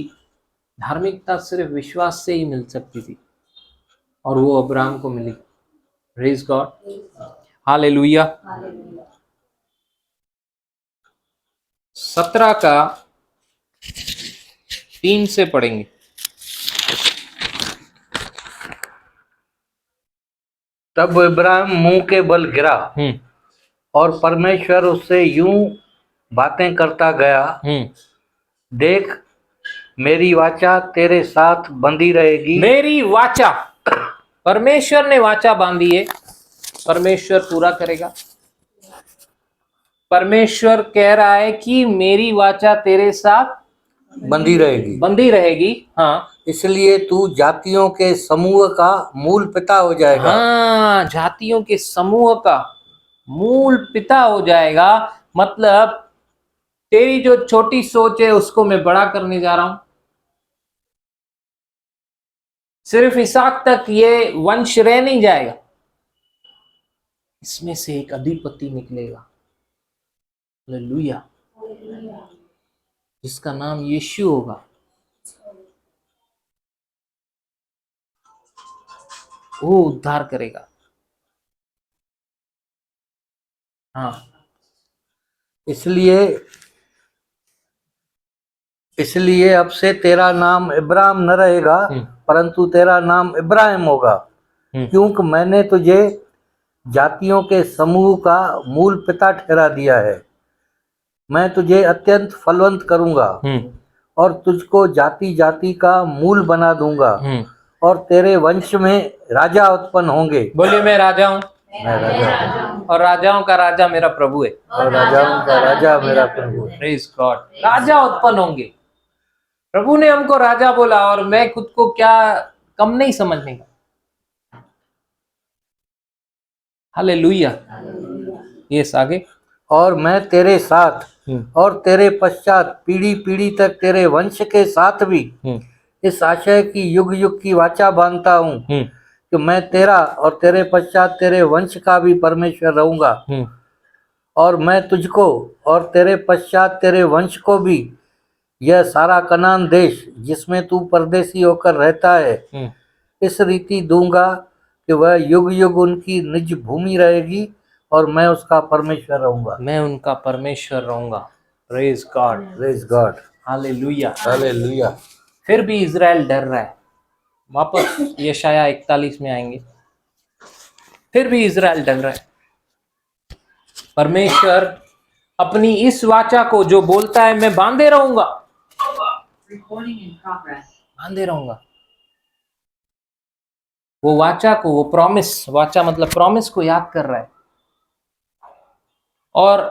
धार्मिकता सिर्फ विश्वास से ही मिल सकती थी, और वो अब्राहम को मिली। Praise God. हालेलुया। 17 का 3 से पढ़ेंगे। तब इब्राहिम मुंह के बल गिरा और परमेश्वर उससे यूं बातें करता गया, देख मेरी वाचा तेरे साथ बंधी रहेगी। मेरी वाचा, परमेश्वर ने वाचा बांधी है परमेश्वर पूरा करेगा। परमेश्वर कह रहा है कि मेरी वाचा तेरे साथ बंदी रहेगी। हाँ, इसलिए तू जातियों के समूह का मूल पिता हो जाएगा। हाँ, जातियों के समूह का मूल पिता हो जाएगा। मतलब तेरी जो छोटी सोच है उसको मैं बड़ा करने जा रहा हूं। सिर्फ इसहाक तक ये वंश रह नहीं जाएगा, इसमें से एक अधिपति निकलेगा, हालेलुया, जिसका नाम यीशु होगा। वो उद्धार करेगा। हाँ, इसलिए अब से तेरा नाम इब्राहिम न रहेगा, परंतु तेरा नाम इब्राहिम होगा, क्योंकि मैंने तुझे जातियों के समूह का मूल पिता ठहरा दिया है। मैं तुझे अत्यंत फलवंत करूंगा और तुझको जाति जाति का मूल बना दूंगा, और तेरे वंश में राजा उत्पन्न होंगे। बोलिए, मैं राजा हूं मैं राजा हूं और राजाओं का राजा मेरा प्रभु है। और राजाओं का राजा मेरा प्रभु है। Praise God. राजा उत्पन्न होंगे। प्रभु ने हमको राजा बोला और मैं खुद को क्या कम नहीं समझने का। हालेलुया। यस, आगे। और मैं तेरे साथ और तेरे पश्चात पीढ़ी पीढ़ी तक तेरे वंश के साथ भी इस आशय की युग युग की वाचा बांधता हूँ कि मैं तेरा और तेरे पश्चात तेरे वंश का भी परमेश्वर रहूंगा, और मैं तुझको और तेरे पश्चात तेरे वंश को भी यह सारा कनान देश जिसमें तू परदेसी होकर रहता है इस रीति दूंगा कि वह युग युग उनकी निज भूमि रहेगी, और मैं उसका परमेश्वर रहूंगा। मैं उनका परमेश्वर रहूंगा। Praise God, praise God, hallelujah, hallelujah. फिर भी इजराइल डर रहा है। वापस यशाया 41 में आएंगे। फिर भी इजराइल डर रहा है। परमेश्वर अपनी इस वाचा को जो बोलता है मैं बांधे रहूंगा, बांधे रहूंगा, वो वाचा को, वो प्रॉमिस, वाचा मतलब प्रॉमिस को याद कर रहा है। और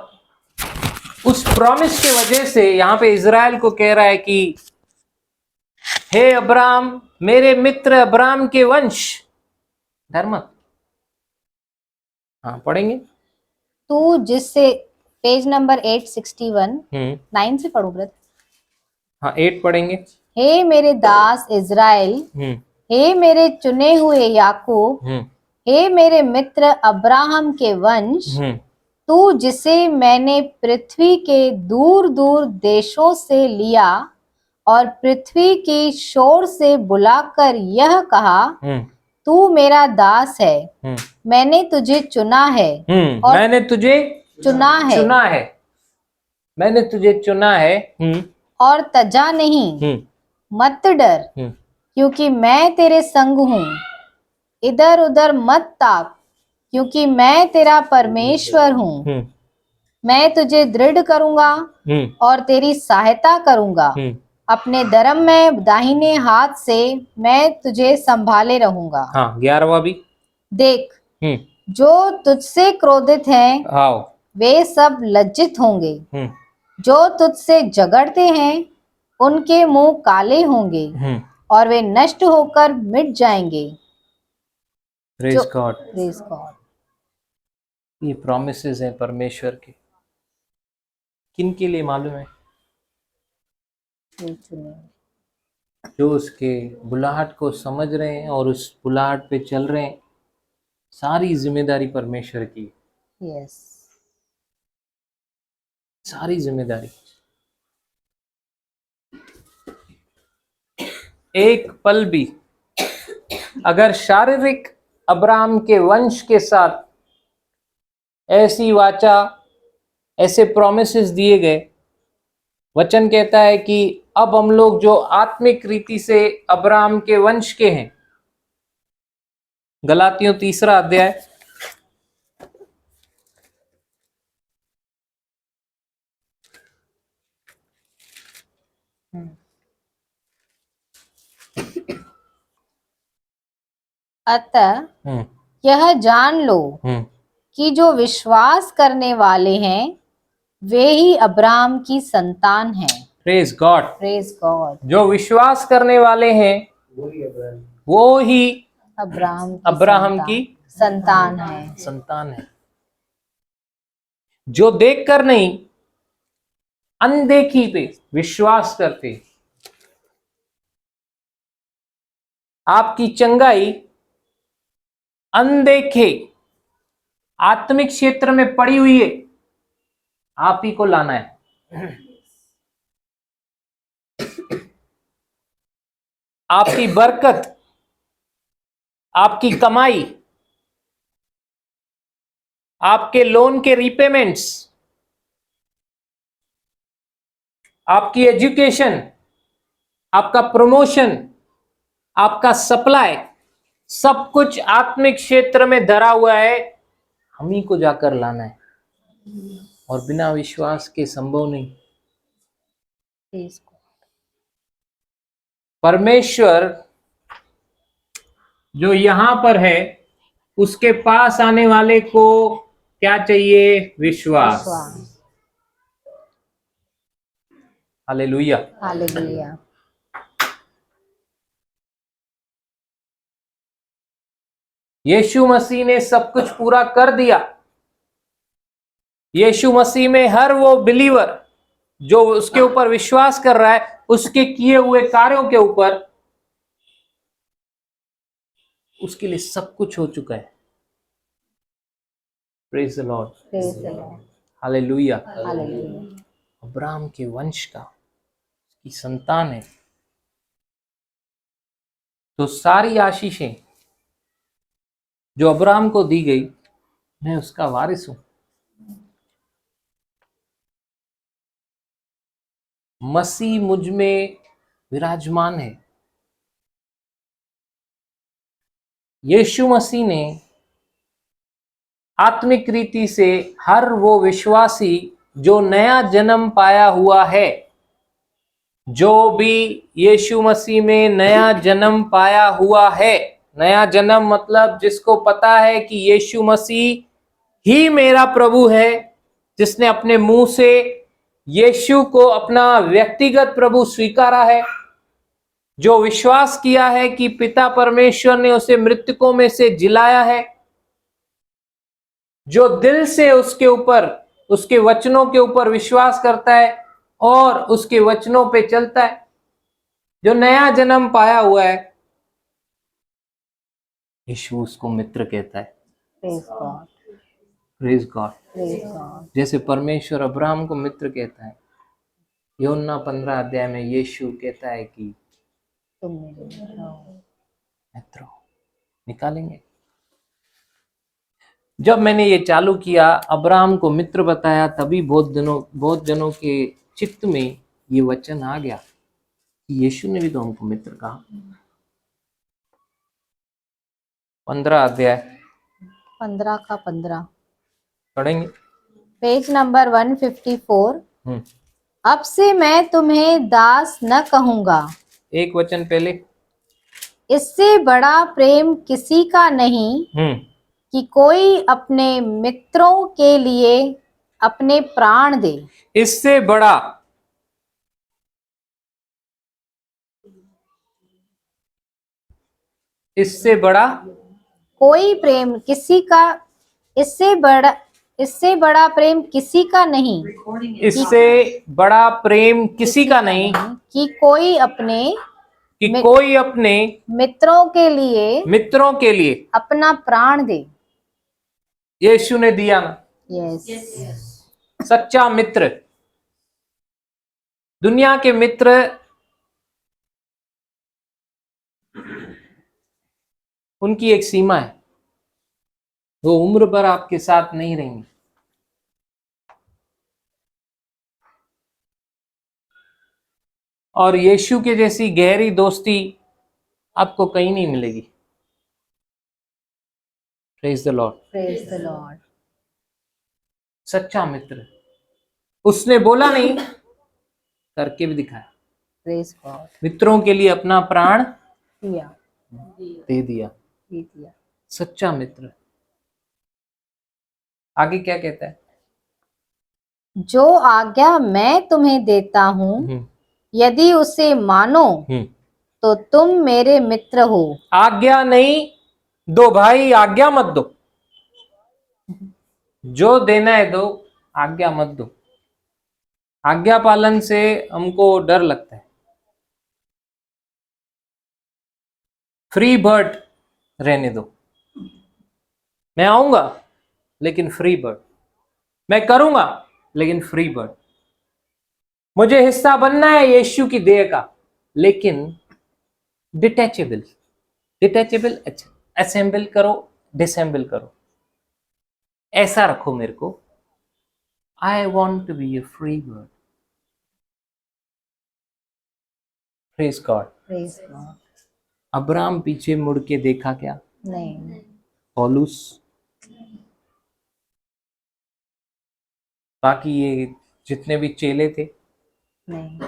उस प्रॉमिस के वजह से यहां पे इजराइल को कह रहा है कि हे अब्राहम, मेरे मित्र अब्राहम के वंश, डर मत। हाँ, पढ़ेंगे। तू जिससे, पेज नंबर 861, 9 से पढ़ो ब्रदर। हाँ, 8 पढ़ेंगे। हे मेरे दास इज़राइल, हे मेरे चुने हुए याकूब, हे मेरे मित्र अब्राहम के वंश, तू जिसे मैंने पृथ्वी के दूर दूर देशों से लिया और पृथ्वी की शोर से बुलाकर यह कहा, तू मेरा दास है, मैंने तुझे चुना है, और मैंने तुझे चुना है, मैंने तुझे चुना है, और तजा नहीं। मत डर, क्योंकि मैं तेरे संग हूँ। इधर उधर मत ताक, क्योंकि मैं तेरा परमेश्वर हूँ। मैं तुझे दृढ़ करूंगा और तेरी सहायता करूंगा। अपने धर्म में दाहिने हाथ से मैं तुझे संभाले रहूंगा। हाँ, 11वां भी। देख, जो तुझसे क्रोधित हैं, वे सब लज्जित होंगे। जो तुझसे झगड़ते हैं, उनके मुंह काले होंगे और वे नष्ट होकर मिट जाएंगे। Praise God. Praise God. ये प्रॉमिसेस हैं परमेश्वर के। किन के लिए मालूम है? जो उसके बुलाहट को समझ रहे हैं और उस बुलाहट पे चल रहे हैं। सारी जिम्मेदारी परमेश्वर की। यस, सारी जिम्मेदारी। एक पल भी अगर शारीरिक अब्राहम के वंश के साथ ऐसी वाचा, ऐसे प्रोमिसेस दिए गए, वचन कहता है कि अब हम लोग जो आत्मिक रीति से अब्राहम के वंश के हैं, गलातियों 3 अध्याय, अतः यह जान लो हम्म, कि जो विश्वास करने वाले हैं वे ही अब्राहम की संतान हैं। Praise God. Praise God. जो विश्वास करने वाले हैं वो ही अब्राहम की संतान है। संतान है। जो देखकर नहीं, अनदेखी पे विश्वास करते, आपकी चंगाई अनदेखे आत्मिक क्षेत्र में पड़ी हुई है, आप ही को लाना है। आपकी बरकत, आपकी कमाई, आपके लोन के रीपेमेंट्स, आपकी एजुकेशन, आपका प्रमोशन, आपका सप्लाई, सब कुछ आत्मिक क्षेत्र में धरा हुआ है, हम ही को जाकर लाना है। और बिना विश्वास के संभव नहीं। परमेश्वर जो यहां पर है उसके पास आने वाले को क्या चाहिए? विश्वास। हालेलुया। हालेलुया। यीशु मसीह ने सब कुछ पूरा कर दिया। यीशु मसीह में हर वो बिलीवर जो उसके ऊपर विश्वास कर रहा है, उसके किए हुए कार्यों के ऊपर उसके लिए सब कुछ हो चुका है। Praise the Lord. Praise the Lord. Hallelujah. Hallelujah. Abraham के वंश का की संतान है, तो सारी आशीषें जो अब्राहम को दी गई, मैं उसका वारिस हूं। मसीह मुझ में विराजमान है। यीशु मसीह ने आत्मिक रीति से हर वो विश्वासी जो नया जन्म पाया हुआ है, जो भी यीशु मसीह में नया जन्म पाया हुआ है, नया जन्म मतलब जिसको पता है कि यीशु मसीह ही मेरा प्रभु है, जिसने अपने मुंह से यीशु को अपना व्यक्तिगत प्रभु स्वीकारा है, जो विश्वास किया है कि पिता परमेश्वर ने उसे मृतकों में से जिलाया है, जो दिल से उसके ऊपर, उसके वचनों के ऊपर विश्वास करता है और उसके वचनों पे चलता है, जो नया जन्म पाया हुआ है, यीशु उसको मित्र कहता है। Praise God. Praise God. Praise God. जैसे परमेश्वर अब्राहम को मित्र कहता है, यूहन्ना 15 अध्याय में यीशु कहता है कि तुम मेरे मित्र हो। मित्र हो। निकालेंगे। जब मैंने ये चालू किया, अब्राहम को मित्र बताया, तभी बहुत जनों के चित्त में ये वचन आ गया कि यीशु ने भी तो हमको मित्र कहा। 15 अध्याय 15 का 15 पढ़ेंगे। Page number 154। हम्म, अब से मैं तुम्हें दास न कहूंगा, एक वचन पहले। इससे बड़ा प्रेम किसी का नहीं कि कोई अपने मित्रों के लिए अपने प्राण दे। इससे बड़ा, इससे बड़ा कोई प्रेम किसी का, इससे बड़ा प्रेम किसी का नहीं, इससे बड़ा प्रेम किसी का नहीं कि कोई अपने मित्रों के लिए अपना प्राण दे। यीशु ने दिया ना। यस। सच्चा मित्र। दुनिया के मित्र उनकी एक सीमा है, वो उम्र भर आपके साथ नहीं रहेंगे। और यीशु के जैसी गहरी दोस्ती आपको कहीं नहीं मिलेगी। Praise the Lord. Praise the Lord. सच्चा मित्र, उसने बोला नहीं, करके भी दिखाया। Praise God. मित्रों के लिए अपना प्राण दिया। दे दिया। दे दिया। सच्चा मित्र। आगे क्या कहता है? जो आज्ञा मैं तुम्हें देता हूँ, हम्म, यदि उसे मानो तो तुम मेरे मित्र हो। आज्ञा नहीं दो भाई, आज्ञा मत दो। जो देना है दो, आज्ञा मत दो। आज्ञा पालन से हमको डर लगता है। फ्री बर्ड रहने दो। मैं आऊंगा लेकिन फ्री बर्ड, मैं करूंगा लेकिन फ्री बर्ड। मुझे हिस्सा बनना है यीशु की देह का, लेकिन डिटैचेबल। डिटैचेबल असेंबल करो, डिसेंबल करो, ऐसा रखो मेरे को। I want to be a free bird. Praise God. Praise God. Abraham पीछे मुड़ के देखा क्या? नहीं। पौलुस, बाकी ये जितने भी चेले थे, नहीं।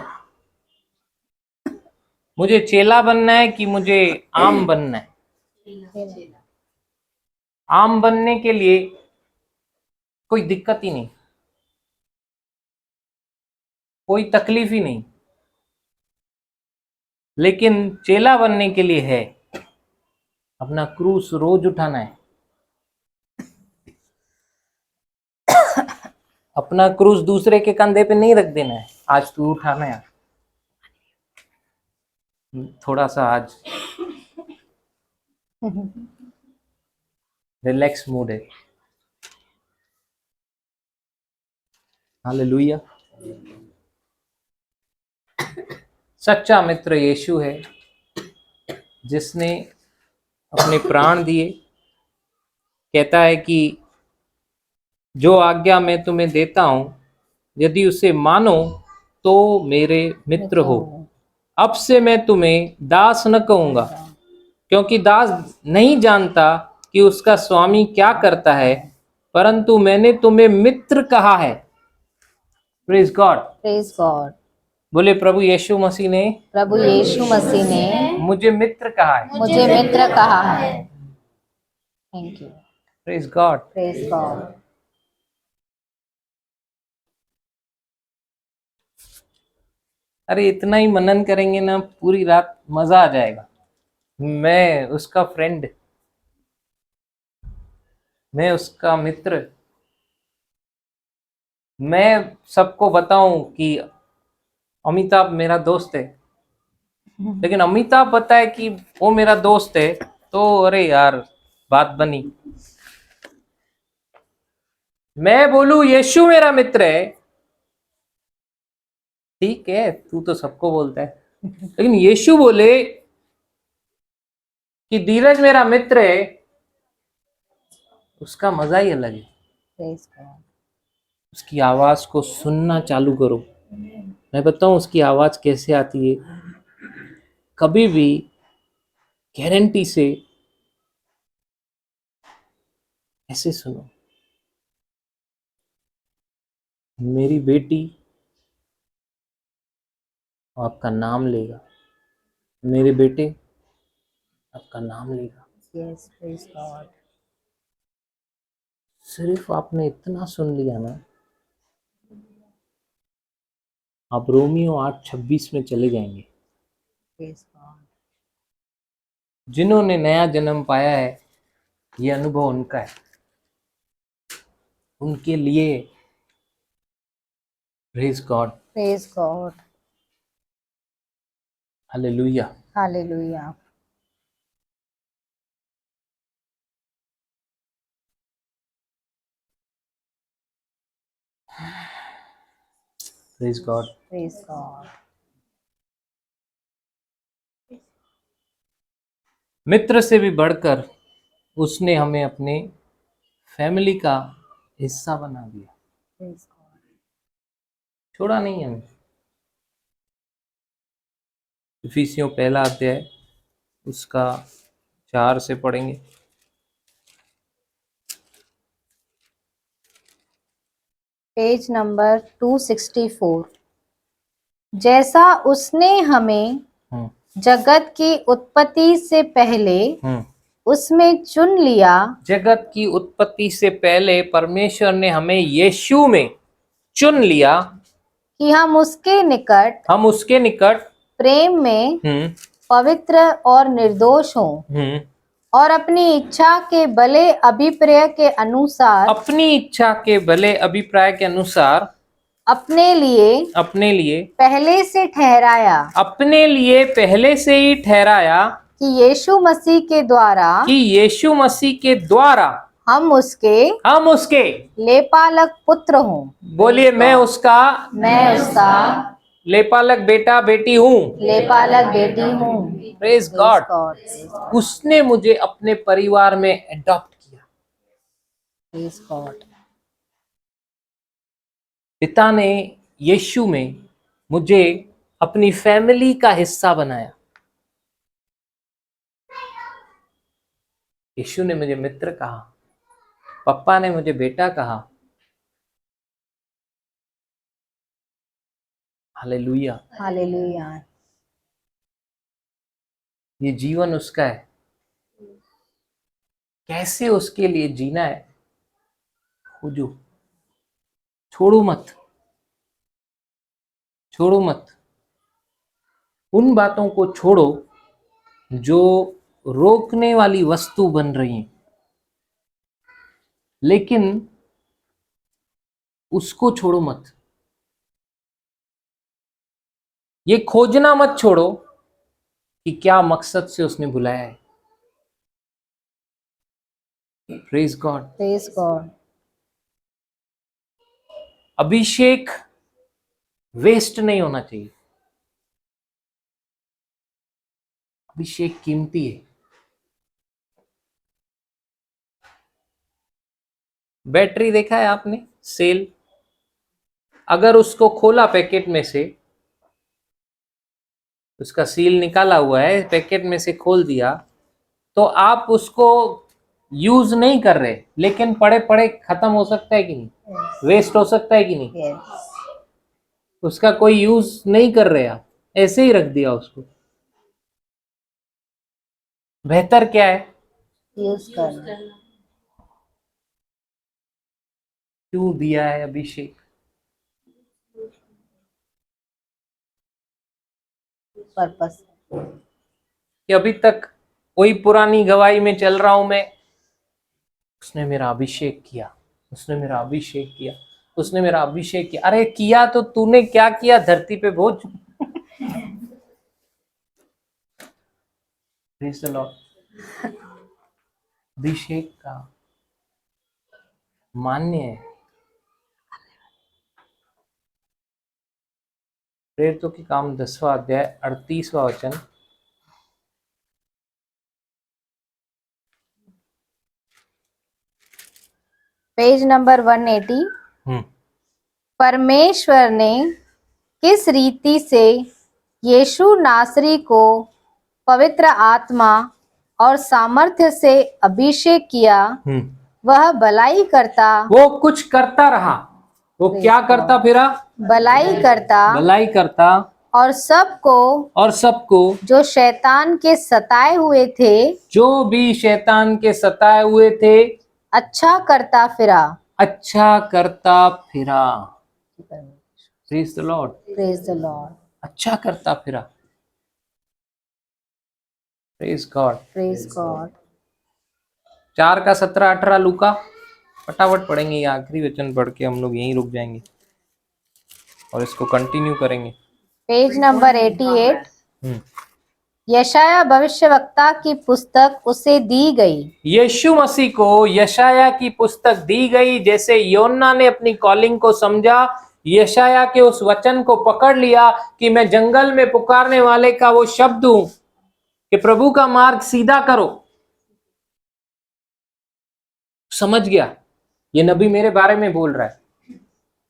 मुझे चेला बनना है कि मुझे आम बनना है? आम बनने के लिए कोई दिक्कत ही नहीं, कोई तकलीफ ही नहीं, लेकिन चेला बनने के लिए है अपना क्रूस रोज उठाना है। अपना क्रूस दूसरे के कंधे पे नहीं रख देना है। आज तू उठाना है, थोड़ा सा आज रिलैक्स मूड है। हालेलुया। सच्चा मित्र यीशु है, जिसने अपने प्राण दिए। कहता है कि जो आज्ञा मैं तुम्हें देता हूं, यदि उसे मानो तो मेरे मित्र हो। अब से मैं तुम्हें दास न कहूंगा, क्योंकि दास नहीं जानता कि उसका स्वामी क्या करता है, परंतु मैंने तुम्हें मित्र कहा है। Praise God. Praise God. बोले प्रभु यीशु मसीह ने, प्रभु यीशु मसीह ने मुझे मित्र कहा है। मुझे मित्र कहा है। Thank you. Praise God. Praise God. अरे इतना ही मनन करेंगे ना, पूरी रात मजा आ जाएगा। मैं उसका फ्रेंड, मैं उसका मित्र। मैं सबको बताऊं कि अमिताभ मेरा दोस्त है, लेकिन अमिताभ पता है कि वो मेरा दोस्त है, तो अरे यार बात बनी। मैं बोलूं यीशु मेरा मित्र है, ठीक है, तू तो सबको बोलता है, लेकिन यीशु बोले कि धीरज मेरा मित्र है, उसका मजा ही अलग है। Praise God. उसकी आवाज को सुनना चालू करो। मैं बताऊं उसकी आवाज कैसे आती है, कभी भी गारंटी से ऐसे सुनो। मेरी बेटी आपका नाम लेगा, मेरे बेटे आपका नाम लेगा। Yes, praise God. सिर्फ आपने इतना सुन लिया ना, आप रोमियो 8:26 में चले जाएंगे। Praise God. जिन्होंने नया जन्म पाया है, ये अनुभव उनका है, उनके लिए। Praise God. Praise God. Hallelujah. Hallelujah. Praise God. Praise God. मित्र से भी बढ़कर उसने हमें अपने फैमिली का हिस्सा बना दिया, प्रेज गॉड। छोड़ा नहीं हमें। इफिसियों 1 अध्याय उसका 4 से पढ़ेंगे। Page number 264। जैसा उसने हमें हम्म, जगत की उत्पत्ति से पहले हम्म, उसमें चुन लिया। जगत की उत्पत्ति से पहले परमेश्वर ने हमें यीशु में चुन लिया कि हम उसके निकट प्रेम में पवित्र और निर्दोष हों और अपनी इच्छा के भले अभिप्राय के अनुसार अपने लिए पहले से ठहराया कि यीशु मसीह के द्वारा हम उसके लेपालक पुत्र हों। बोलिए, मैं उसका लेपालक बेटा बेटी हूँ। लेपालक बेटी हूँ। Praise God. उसने मुझे अपने परिवार में अडॉप्ट किया। Praise God. पिता ने यीशु में मुझे अपनी फैमिली का हिस्सा बनाया। यीशु ने मुझे मित्र कहा, पप्पा ने मुझे बेटा कहा। Hallelujah, hallelujah. ये जीवन उसका है। कैसे उसके लिए जीना है खोजो। छोड़ो मत। उन बातों को छोड़ो जो रोकने वाली वस्तु बन रही हैं, लेकिन उसको छोड़ो मत। ये खोजना मत छोड़ो कि क्या मकसद से उसने बुलाया है। Praise God. Praise God. अभिषेक वेस्ट नहीं होना चाहिए। अभिषेक कीमती है। बैटरी देखा है आपने, सेल, अगर उसको खोला पैकेट में से, उसका सील निकाला हुआ है, पैकेट में से खोल दिया, तो आप उसको यूज नहीं कर रहे, लेकिन पड़े पड़े खत्म हो सकता है कि नहीं? वेस्ट हो सकता है कि नहीं? उसका कोई यूज नहीं कर रहे, आप ऐसे ही रख दिया उसको। बेहतर क्या है? यूज करना। क्यों दिया है अभिषेक? पर्पस। कि अभी तक वही पुरानी गवाही में चल रहा हूं मैं, उसने मेरा अभिषेक किया, उसने मेरा अभिषेक किया, उसने मेरा अभिषेक किया। अरे किया तो तूने क्या किया? धरती पे बोझ। Praise the Lord. अभिषेक का मान्य है। प्रेरितों के काम 10वां अध्याय 38वां वचन। Page number 180। परमेश्वर ने किस रीति से यीशु नासरी को पवित्र आत्मा और सामर्थ्य से अभिषेक किया, वह भलाई करता, वो कुछ करता रहा। वो क्या करता फिरा? भलाई करता और सबको जो शैतान के सताए हुए थे अच्छा करता फिरा। Praise the Lord. Praise the Lord. अच्छा करता फिरा। Praise God. Praise God. 4 का 17-18 लूका, फटाफट पढ़ेंगे। ये आखिरी वचन पढ़ के हम लोग यहीं रुक जाएंगे और इसको कंटिन्यू करेंगे। Page number 88। यशाया भविष्यवक्ता की पुस्तक उसे दी गई। यीशु मसीह को यशाया की पुस्तक दी गई। जैसे योना ने अपनी कॉलिंग को समझा, यशाया के उस वचन को पकड़ लिया कि मैं जंगल में पुकारने वाले का वो शब्द हूं कि प्रभु का मार्ग सीधा करो। समझ गया, ये नबी मेरे बारे में बोल रहा है।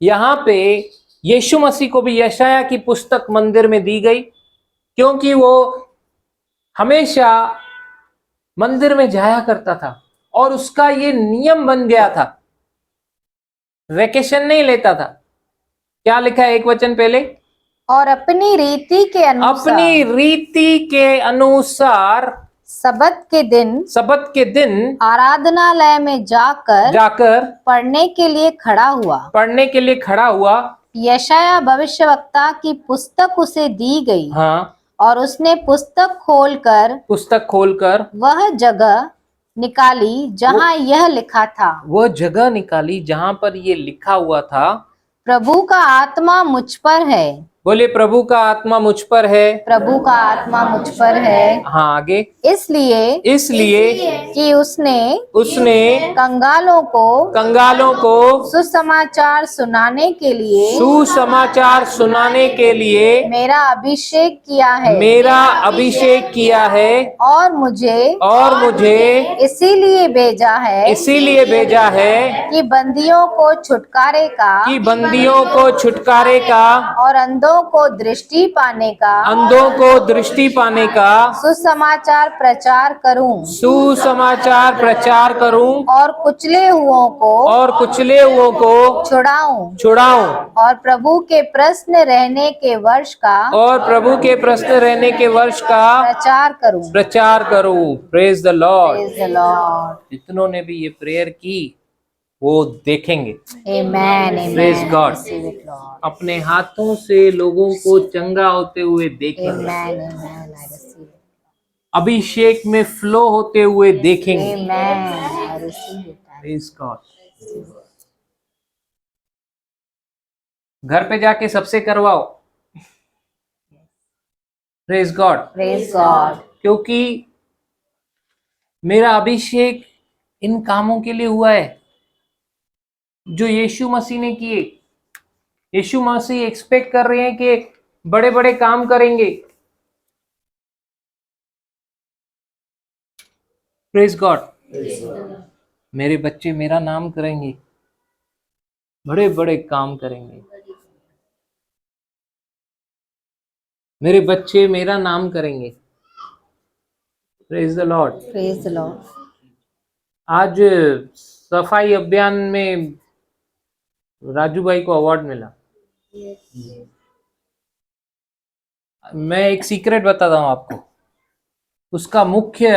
यहां पे यीशु मसीह को भी यशाया की पुस्तक मंदिर में दी गई, क्योंकि वो हमेशा मंदिर में जाया करता था और उसका ये नियम बन गया था। वेकेशन नहीं लेता था। क्या लिखा है एक वचन पहले? और अपनी रीति के अनुसार सबत के दिन आराधनालय में जाकर पढ़ने के लिए खड़ा हुआ। यशाया भविष्यवक्ता की पुस्तक उसे दी गई। हाँ, और उसने पुस्तक खोलकर वह जगह निकाली जहाँ यह लिखा था। वह जगह निकाली जहाँ पर ये लिखा हुआ था, प्रभु का आत्मा मुझ पर है। बोले प्रभु का आत्मा मुझ पर है। प्रभु का आत्मा मुझ पर है। हाँ, आगे। इसलिए कि उसने कंगालों को सुसमाचार सुनाने के लिए मेरा अभिषेक किया है। और मुझे इसीलिए भेजा है कि बंदियों को छुटकारे का और अंधों को दृष्टि पाने का सुसमाचार प्रचार करूं। और कुचले हुओं को छुड़ाऊं। और प्रभु के प्रसन्न रहने के वर्ष का प्रचार करूं। Praise the Lord. Praise the Lord. जितनों ने भी ये प्रेयर की वो देखेंगे। Amen. Praise God. Receive it, Lord. अपने हाथों से लोगों को चंगा होते हुए देखेंगे। Amen. I receive it. अभिषेक में फ्लो होते हुए देखेंगे। Amen. I receive it. Praise God. घर पे जाके सबसे करवाओ। Praise God. Praise God. क्योंकि मेरा अभिषेक इन कामों के लिए हुआ है जो यीशु मसीह ने किए। यीशु मसीह एक्सपेक्ट कर रहे हैं कि बड़े बड़े काम करेंगे। Praise God. मेरे बच्चे मेरा नाम करेंगे, बड़े बड़े काम करेंगे। मेरे बच्चे मेरा नाम करेंगे। Praise the Lord. Praise the Lord. आज सफाई अभियान में राजू भाई को अवार्ड मिला। मैं एक सीक्रेट बताता हूं आपको। उसका मुख्य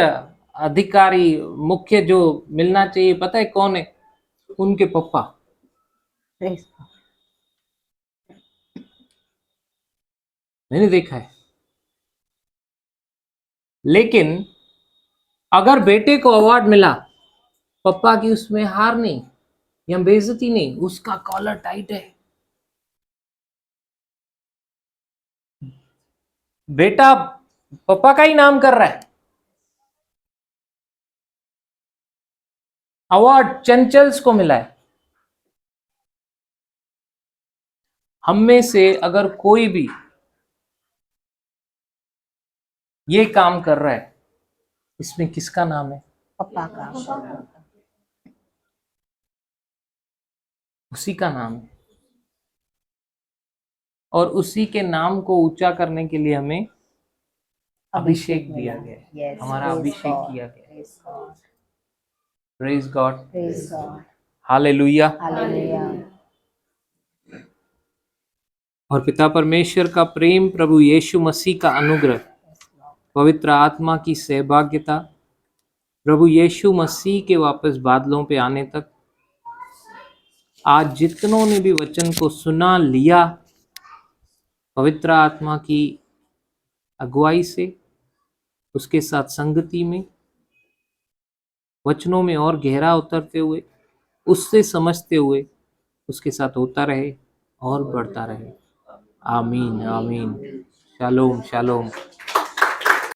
अधिकारी, मुख्य जो मिलना चाहिए, पता है कौन है? उनके पापा। Praise God. मैंने देखा है। लेकिन अगर बेटे को अवार्ड मिला, पापा की उसमें हार नहीं या बेइज्जती नहीं, उसका कॉलर टाइट है। बेटा पापा का ही नाम कर रहा है। अवार्ड चंचल्स को मिला है। हम में से अगर कोई भी ये काम कर रहा है, इसमें किसका नाम है? पापा का। उसी का नाम है। और उसी के नाम को ऊंचा करने के लिए हमें अभिषेक दिया गया है। Yes, हमारा praise अभिषेक God. किया गया है। Praise God. Praise God. Praise God. Hallelujah. Hallelujah. और पिता परमेश्वर का प्रेम, प्रभु यीशु मसीह का अनुग्रह, पवित्र आत्मा की सहभागिता, प्रभु यीशु मसीह के वापस बादलों पे आने तक, आज जितनों ने भी वचन को सुना लिया, पवित्र आत्मा की अगुवाई से, उसके साथ संगति में, वचनों में और गहरा उतरते हुए, उससे समझते हुए, उसके साथ होता रहे और बढ़ता रहे। आमीन आमीन। Shalom shalom.